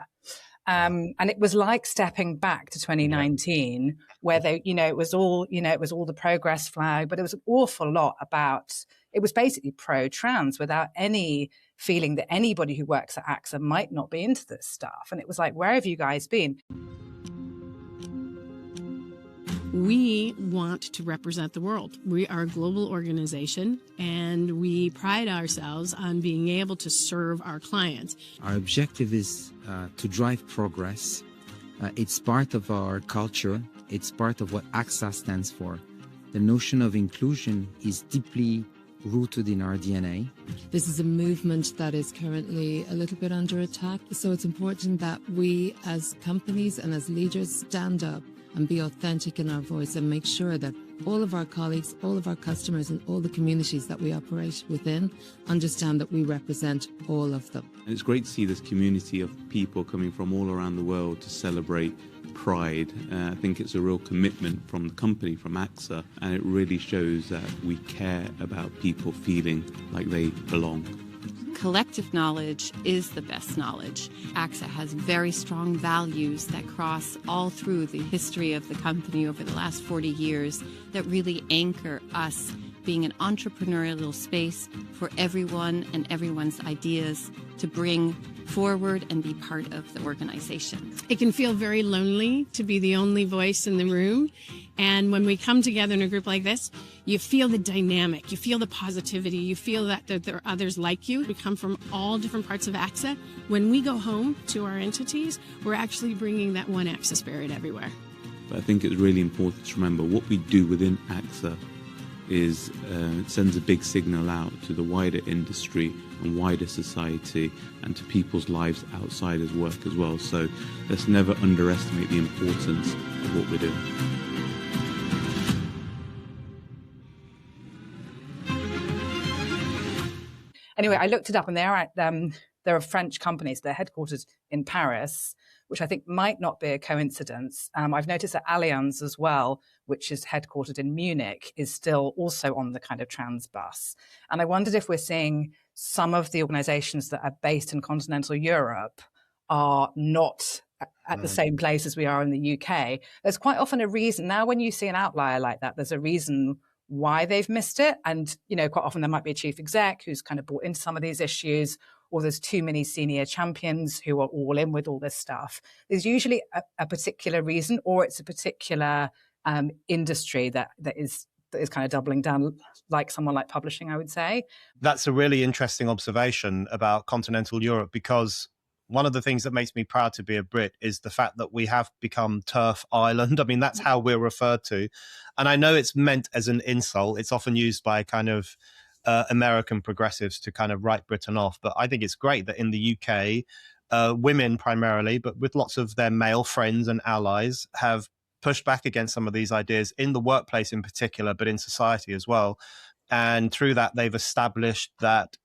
And it was like stepping back to 2019, where it was all the progress flag, but it was an awful lot about, it was basically pro-trans without any feeling that anybody who works at AXA might not be into this stuff. And it was like, where have you guys been? We want to represent the world. We are a global organization, and we pride ourselves on being able to serve our clients. Our objective is to drive progress. It's part of our culture. It's part of what AXA stands for. The notion of inclusion is deeply rooted in our DNA. This is a movement that is currently a little bit under attack, so it's important that we as companies and as leaders stand up and be authentic in our voice and make sure that all of our colleagues, all of our customers and all the communities that we operate within understand that we represent all of them. And it's great to see this community of people coming from all around the world to celebrate Pride. I think it's a real commitment from the company, from AXA, and it really shows that we care about people feeling like they belong. Collective knowledge is the best knowledge. AXA has very strong values that cross all through the history of the company over the last 40 years that really anchor us being an entrepreneurial space for everyone and everyone's ideas to bring forward and be part of the organization. It can feel very lonely to be the only voice in the room. And when we come together in a group like this, you feel the dynamic, you feel the positivity, you feel that there are others like you. We come from all different parts of AXA. When we go home to our entities, we're actually bringing that one AXA spirit everywhere. But I think it's really important to remember what we do within AXA is it sends a big signal out to the wider industry and wider society and to people's lives outside of work as well. So let's never underestimate the importance of what we're doing. Anyway, I looked it up, and there are French companies. They're headquartered in Paris, which I think might not be a coincidence. I've noticed that Allianz as well, which is headquartered in Munich, is still also on the kind of trans bus. And I wondered if we're seeing some of the organizations that are based in continental Europe are not at the same place as we are in the UK. There's quite often a reason. Now, when you see an outlier like that, there's a reason why they've missed it. And, quite often there might be a chief exec who's kind of brought into some of these issues, or there's too many senior champions who are all in with all this stuff. There's usually a particular reason, or it's a particular industry that is kind of doubling down, like someone like publishing, I would say. That's a really interesting observation about continental Europe, because one of the things that makes me proud to be a Brit is the fact that we have become turf island. I mean, that's how we're referred to. And I know it's meant as an insult. It's often used by kind of American progressives to kind of write Britain off. But I think it's great that in the UK, women primarily, but with lots of their male friends and allies, have pushed back against some of these ideas in the workplace in particular, but in society as well. And through that, they've established that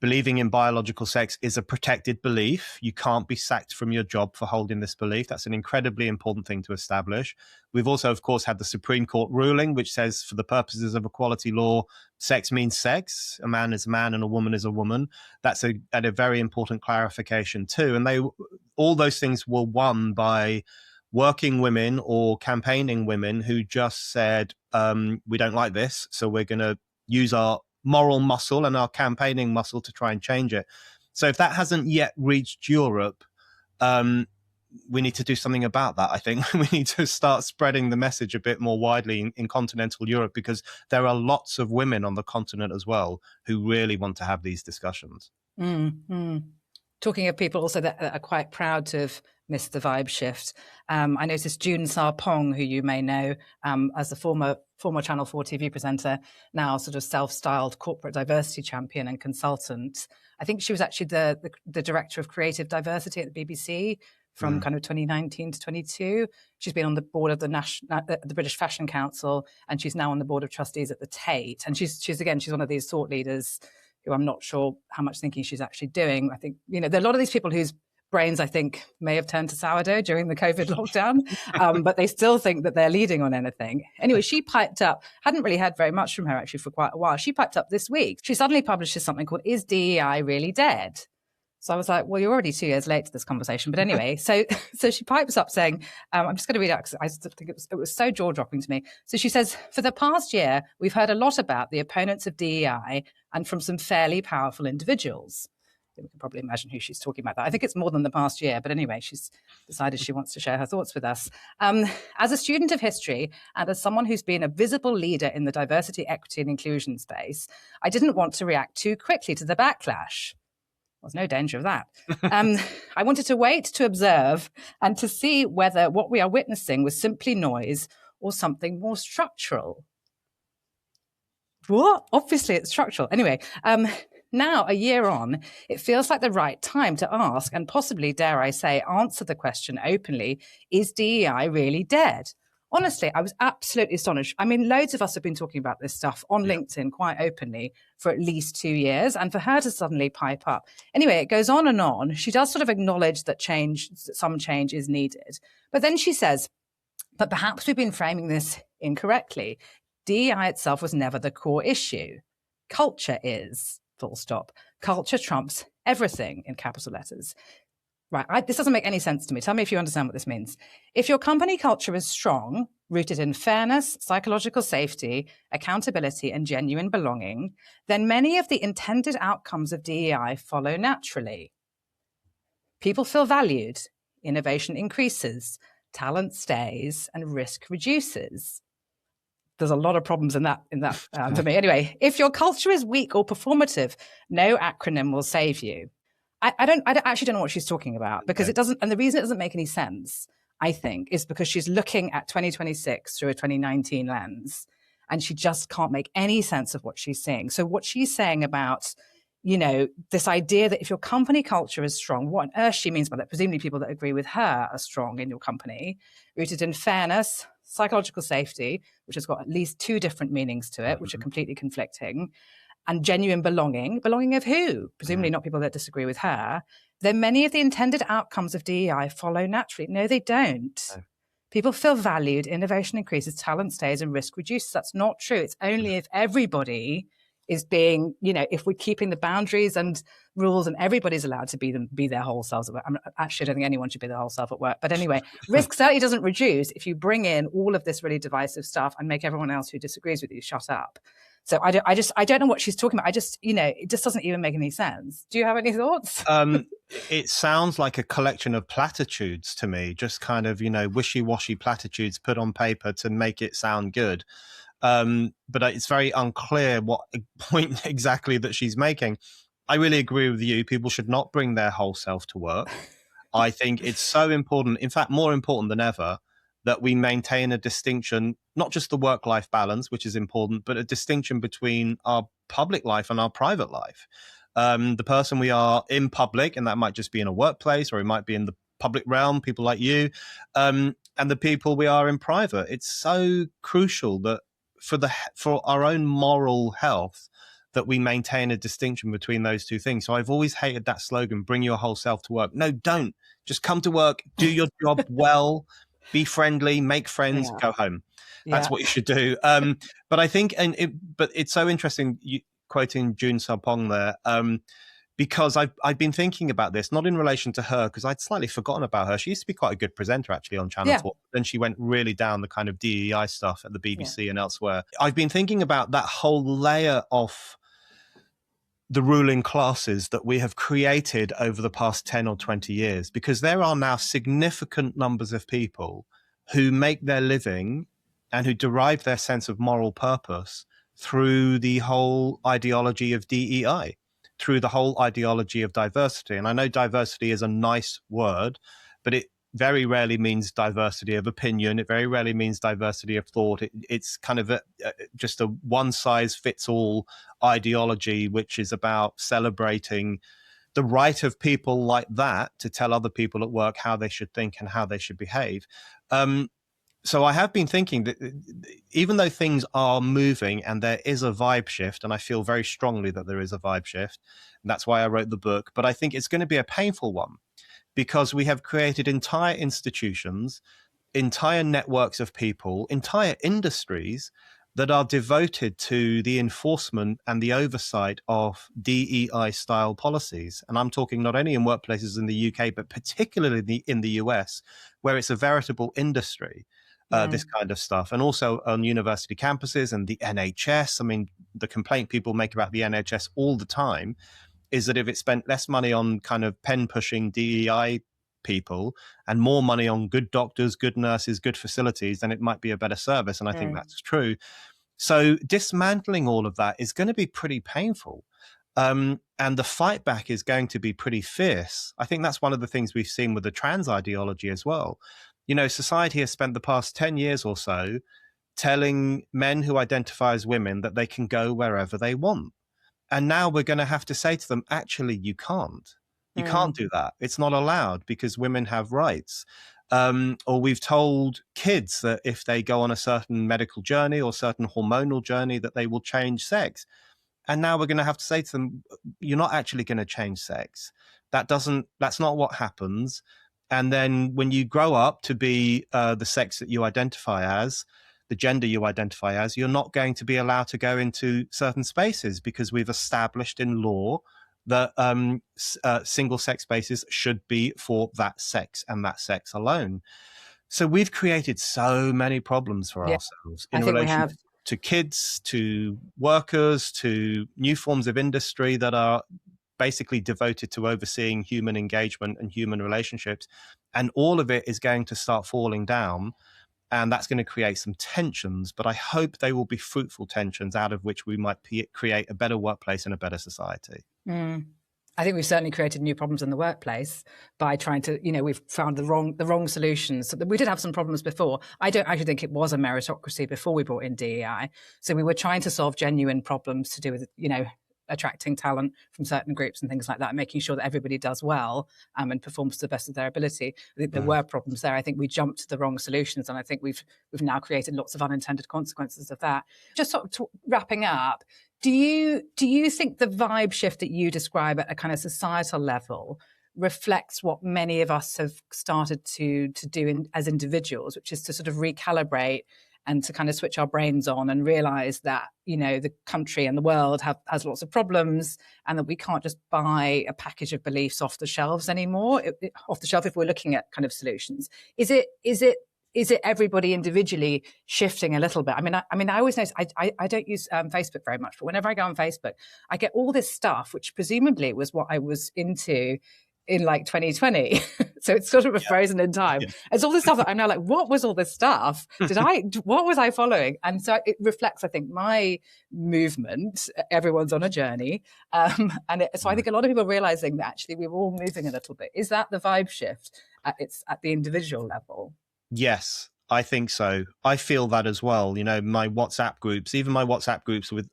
believing in biological sex is a protected belief. You can't be sacked from your job for holding this belief. That's an incredibly important thing to establish. We've also, of course, had the Supreme Court ruling, which says for the purposes of equality law, sex means sex. A man is a man and a woman is a woman. That's a very important clarification too. And all those things were won by working women or campaigning women who just said, we don't like this, so we're going to use our moral muscle and our campaigning muscle to try and change it. So if that hasn't yet reached Europe, we need to do something about that. I think we need to start spreading the message a bit more widely in continental Europe, because there are lots of women on the continent as well who really want to have these discussions. Talking of people also that are quite proud to have missed the vibe shift, I noticed June Sarpong, who you may know as the former Channel 4 TV presenter, now sort of self-styled corporate diversity champion and consultant. I think she was actually the director of creative diversity at the BBC from kind of 2019 to 22. She's been on the board of the British Fashion Council, and she's now on the board of trustees at the Tate. And she's one of these thought leaders who I'm not sure how much thinking she's actually doing. I think, there are a lot of these people whose brains, I think, may have turned to sourdough during the COVID lockdown, but they still think that they're leading on anything. Anyway, she piped up, hadn't really heard very much from her actually for quite a while. She piped up this week. She suddenly publishes something called Is DEI Really Dead? So I was like, well, you're already 2 years late to this conversation. But anyway, so she pipes up saying, I'm just going to read out because I think it was so jaw-dropping to me. So she says, for the past year, we've heard a lot about the opponents of DEI and from some fairly powerful individuals. We can probably imagine who she's talking about. I think it's more than the past year. But anyway, she's decided she wants to share her thoughts with us. As a student of history and as someone who's been a visible leader in the diversity, equity and inclusion space, I didn't want to react too quickly to the backlash. There's no danger of that. I wanted to wait to observe and to see whether what we are witnessing was simply noise or something more structural. What? Obviously, it's structural. Anyway, now, a year on, it feels like the right time to ask and possibly, dare I say, answer the question openly, is DEI really dead? Honestly, I was absolutely astonished. I mean, loads of us have been talking about this stuff on LinkedIn quite openly for at least 2 years. And for her to suddenly pipe up. Anyway, it goes on and on. She does sort of acknowledge that some change is needed. But then she says, but perhaps we've been framing this incorrectly. DEI itself was never the core issue. Culture is, full stop. Culture trumps everything in capital letters. Right, this doesn't make any sense to me. Tell me if you understand what this means. If your company culture is strong, rooted in fairness, psychological safety, accountability, and genuine belonging, then many of the intended outcomes of DEI follow naturally. People feel valued, innovation increases, talent stays, and risk reduces. There's a lot of problems in that for me. Anyway, if your culture is weak or performative, no acronym will save you. I actually don't know what she's talking about, because it doesn't, and the reason it doesn't make any sense, I think, is because she's looking at 2026 through a 2019 lens, and she just can't make any sense of what she's saying. So what she's saying about, this idea that if your company culture is strong, what on earth she means by that? Presumably people that agree with her are strong in your company, rooted in fairness, psychological safety, which has got at least 2 different meanings to it, which are completely conflicting, and genuine belonging. Belonging of who? Presumably not people that disagree with her. Then many of the intended outcomes of DEI follow naturally. No, they don't. No. People feel valued, innovation increases, talent stays, and risk reduces. That's not true. It's only if everybody is being, if we're keeping the boundaries and rules and everybody's allowed to be their whole selves at work. Actually, I don't think anyone should be their whole self at work. But anyway, risk certainly doesn't reduce if you bring in all of this really divisive stuff and make everyone else who disagrees with you shut up. So I don't know what she's talking about. It just doesn't even make any sense. Do you have any thoughts? It sounds like a collection of platitudes to me, just kind of, wishy-washy platitudes put on paper to make it sound good. But it's very unclear what point exactly that she's making. I really agree with you. People should not bring their whole self to work. I think it's so important, in fact, more important than ever, that we maintain a distinction, not just the work-life balance, which is important, but a distinction between our public life and our private life. The person we are in public, and that might just be in a workplace, or it might be in the public realm, people like you, and the people we are in private. It's so crucial that for our own moral health, that we maintain a distinction between those two things. So I've always hated that slogan, bring your whole self to work. No, don't. Just come to work, do your job well, be friendly, make friends, go home. That's what you should do. But I think, but it's so interesting, you quoting June Sarpong there, because I've been thinking about this, not in relation to her, because I'd slightly forgotten about her. She used to be quite a good presenter, actually, on Channel 4. Then she went really down the kind of DEI stuff at the BBC and elsewhere. I've been thinking about that whole layer of the ruling classes that we have created over the past 10 or 20 years, because there are now significant numbers of people who make their living and who derive their sense of moral purpose through the whole ideology of DEI, through the whole ideology of diversity. And I know diversity is a nice word, but it very rarely means diversity of opinion. It very rarely means diversity of thought. It's kind of just a one-size-fits-all ideology, which is about celebrating the right of people like that to tell other people at work how they should think and how they should behave. So I have been thinking that even though things are moving and there is a vibe shift, and I feel very strongly that there is a vibe shift, and that's why I wrote the book, but I think it's going to be a painful one, because we have created entire institutions, entire networks of people, entire industries that are devoted to the enforcement and the oversight of DEI-style policies. And I'm talking not only in workplaces in the UK, but particularly in the US, where it's a veritable industry, this kind of stuff. And also on university campuses and the NHS. I mean, the complaint people make about the NHS all the time is that if it spent less money on kind of pen-pushing DEI people and more money on good doctors, good nurses, good facilities, then it might be a better service. And I think that's true. So dismantling all of that is going to be pretty painful. And the fight back is going to be pretty fierce. I think that's one of the things we've seen with the trans ideology as well. Society has spent the past 10 years or so telling men who identify as women that they can go wherever they want. And now we're going to have to say to them, actually, you can't. You can't do that. It's not allowed because women have rights. Or we've told kids that if they go on a certain medical journey or certain hormonal journey, that they will change sex. And now we're going to have to say to them, you're not actually going to change sex. That's not what happens. And then when you grow up to be the sex that you identify as, the gender you identify as, you're not going to be allowed to go into certain spaces because we've established in law that single-sex spaces should be for that sex and that sex alone. So we've created so many problems for ourselves in relation to kids, to workers, to new forms of industry that are basically devoted to overseeing human engagement and human relationships. And all of it is going to start falling down. And that's going to create some tensions, but I hope they will be fruitful tensions out of which we might create a better workplace and a better society. I think we've certainly created new problems in the workplace by trying to, we've found the wrong solutions. So we did have some problems before. I don't actually think it was a meritocracy before we brought in DEI. So we were trying to solve genuine problems to do with, attracting talent from certain groups and things like that, making sure that everybody does well and performs to the best of their ability. I think there were problems there. I think we jumped to the wrong solutions, and I think we've now created lots of unintended consequences of that. Just sort of wrapping up, do you think the vibe shift that you describe at a kind of societal level reflects what many of us have started to do as individuals, which is to sort of recalibrate and to kind of switch our brains on and realize that, you know, the country and the world has lots of problems, and that we can't just buy a package of beliefs off the shelves anymore, off the shelf, if we're looking at kind of solutions. Is it everybody individually shifting a little bit? I mean, I always notice I don't use Facebook very much, but whenever I go on Facebook, I get all this stuff, which presumably was what I was into in like 2020. So it's sort of a frozen in time. Yeah. It's all this stuff that I'm now like, what was all this stuff? What was I following? And so it reflects, I think, my movement. Everyone's on a journey. So I think a lot of people are realizing that actually we're all moving a little bit. Is that the vibe shift? It's at the individual level. Yes, I think so. I feel that as well. You know, my WhatsApp groups, even my WhatsApp groups with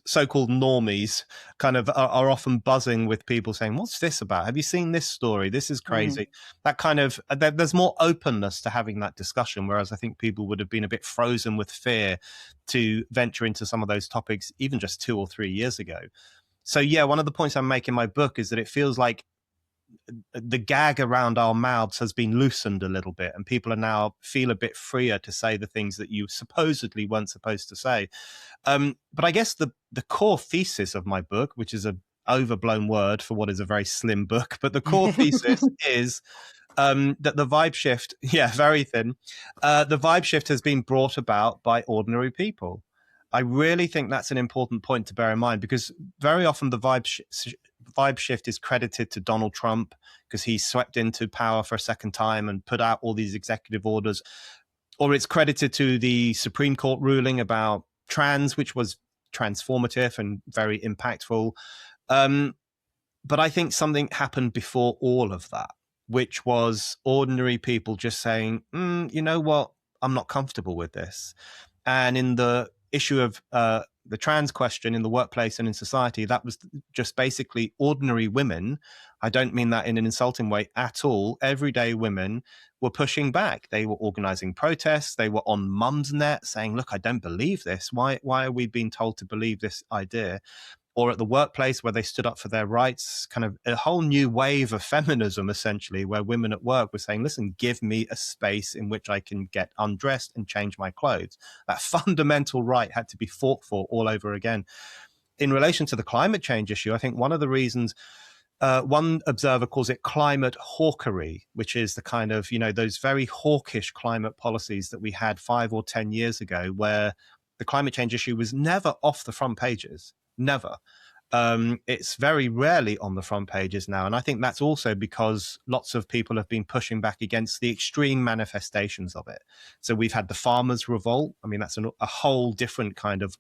so-called normies kind of are often buzzing with people saying, what's this about? Have you seen this story? This is crazy. That kind of, there's more openness to having that discussion, whereas I think people would have been a bit frozen with fear to venture into some of those topics even just 2 or 3 years ago. So yeah, one of the points I'm making in my book is that it feels like the gag around our mouths has been loosened a little bit, and people are now feel a bit freer to say the things that you supposedly weren't supposed to say. But I guess the core thesis of my book, which is an overblown word for what is a very slim book, but the core thesis is that the vibe shift, very thin, the vibe shift has been brought about by ordinary people. I really think that's an important point to bear in mind, because very often the vibe shift is credited to Donald Trump because he swept into power for a second time and put out all these executive orders, or it's credited to the Supreme Court ruling about trans, which was transformative and very impactful. But I think something happened before all of that, which was ordinary people just saying, you know what, I'm not comfortable with this. And in the issue of the trans question in the workplace and in society, that was just basically ordinary women. I don't mean that in an insulting way at all. Everyday women were pushing back. They were organizing protests. They were on Mumsnet saying, look, I don't believe this. Why are we being told to believe this idea? Or at the workplace where they stood up for their rights, kind of a whole new wave of feminism, essentially, where women at work were saying, listen, give me a space in which I can get undressed and change my clothes. That fundamental right had to be fought for all over again. In relation to the climate change issue, I think one of the reasons, one observer calls it climate hawkery, which is the kind of, you know, those very hawkish climate policies that we had 5 or 10 years ago, where the climate change issue was never off the front pages. Never. It's very rarely on the front pages now. And I think that's also because lots of people have been pushing back against the extreme manifestations of it. So we've had the farmers' revolt. I mean, that's a whole different kind of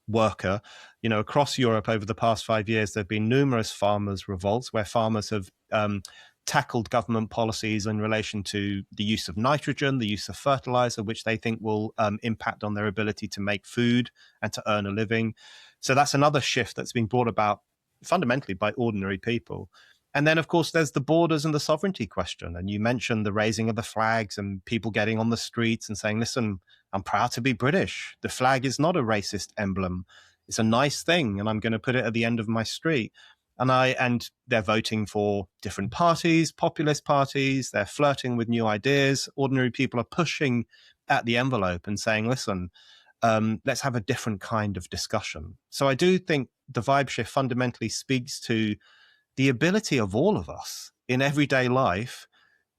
worker. You know, across Europe over the past 5 years, there have been numerous farmers' revolts where farmers have tackled government policies in relation to the use of nitrogen, the use of fertilizer, which they think will impact on their ability to make food and to earn a living. So that's another shift that's been brought about fundamentally by ordinary people. And then, of course, there's the borders and the sovereignty question. And you mentioned the raising of the flags and people getting on the streets and saying, listen, I'm proud to be British. The flag is not a racist emblem. It's a nice thing, and I'm going to put it at the end of my street. And they're voting for different parties, populist parties. They're flirting with new ideas. Ordinary people are pushing at the envelope and saying, listen, let's have a different kind of discussion. So I do think the vibe shift fundamentally speaks to the ability of all of us in everyday life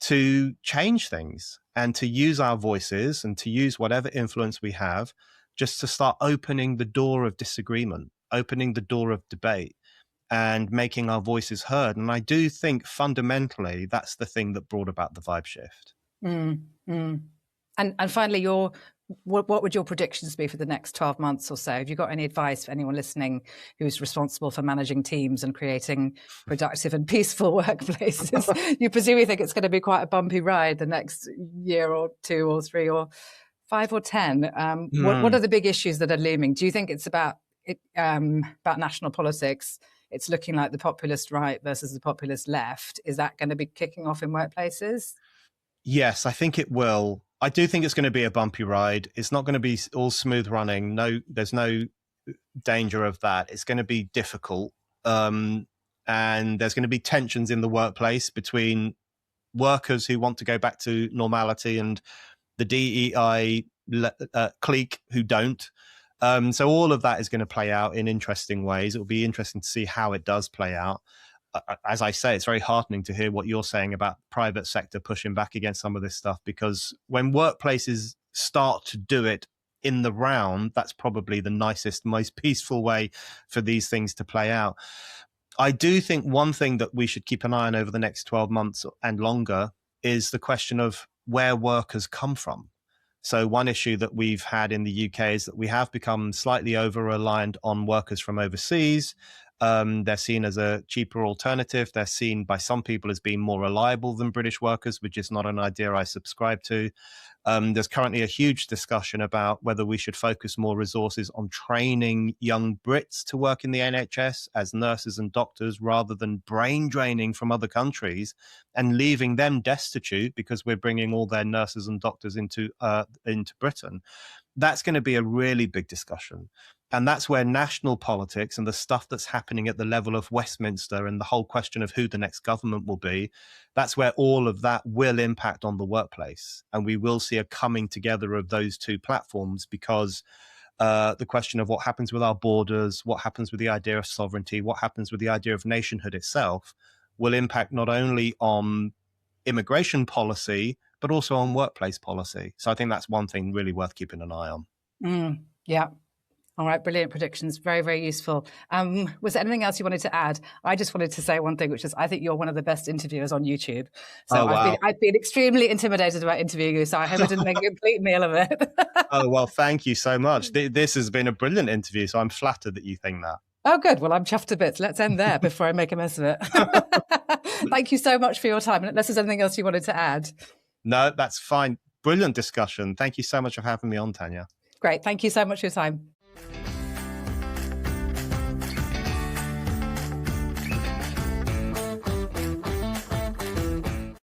to change things and to use our voices and to use whatever influence we have just to start opening the door of disagreement, opening the door of debate and making our voices heard. And I do think fundamentally that's the thing that brought about the vibe shift. And finally, what would your predictions be for the next 12 months or so? Have you got any advice for anyone listening who's responsible for managing teams and creating productive and peaceful workplaces? You presumably think it's going to be quite a bumpy ride the next year or 2 or 3 or 5 or 10. What are the big issues that are looming? Do you think it's about national politics? It's looking like the populist right versus the populist left. Is that going to be kicking off in workplaces? Yes, I think it will. I do think it's going to be a bumpy ride. It's not going to be all smooth running. No, there's no danger of that. It's going to be difficult. And there's going to be tensions in the workplace between workers who want to go back to normality and the DEI clique who don't. So all of that is going to play out in interesting ways. It will be interesting to see how it does play out. As I say, it's very heartening to hear what you're saying about private sector pushing back against some of this stuff, because when workplaces start to do it in the round, that's probably the nicest, most peaceful way for these things to play out. I do think one thing that we should keep an eye on over the next 12 months and longer is the question of where workers come from. So one issue that we've had in the UK is that we have become slightly over-reliant on workers from overseas. They're seen as a cheaper alternative. They're seen by some people as being more reliable than British workers, which is not an idea I subscribe to. There's currently a huge discussion about whether we should focus more resources on training young Brits to work in the NHS as nurses and doctors, rather than brain draining from other countries and leaving them destitute because we're bringing all their nurses and doctors into Britain. That's going to be a really big discussion. And that's where national politics and the stuff that's happening at the level of Westminster and the whole question of who the next government will be, that's where all of that will impact on the workplace. And we will see a coming together of those two platforms, because the question of what happens with our borders, what happens with the idea of sovereignty, what happens with the idea of nationhood itself, will impact not only on immigration policy, but also on workplace policy. So I think that's one thing really worth keeping an eye on. Yeah. All right, brilliant predictions. Very, very useful. Was there anything else you wanted to add? I just wanted to say one thing, which is I think you're one of the best interviewers on YouTube. So I've been extremely intimidated about interviewing you, so I hope I didn't make a complete meal of it. Oh, well, thank you so much. This has been a brilliant interview, so I'm flattered that you think that. Oh, good. Well, I'm chuffed to bits. Let's end there before I make a mess of it. Thank you so much for your time. Unless there's anything else you wanted to add. No, that's fine. Brilliant discussion. Thank you so much for having me on, Tanya. Great. Thank you so much for your time.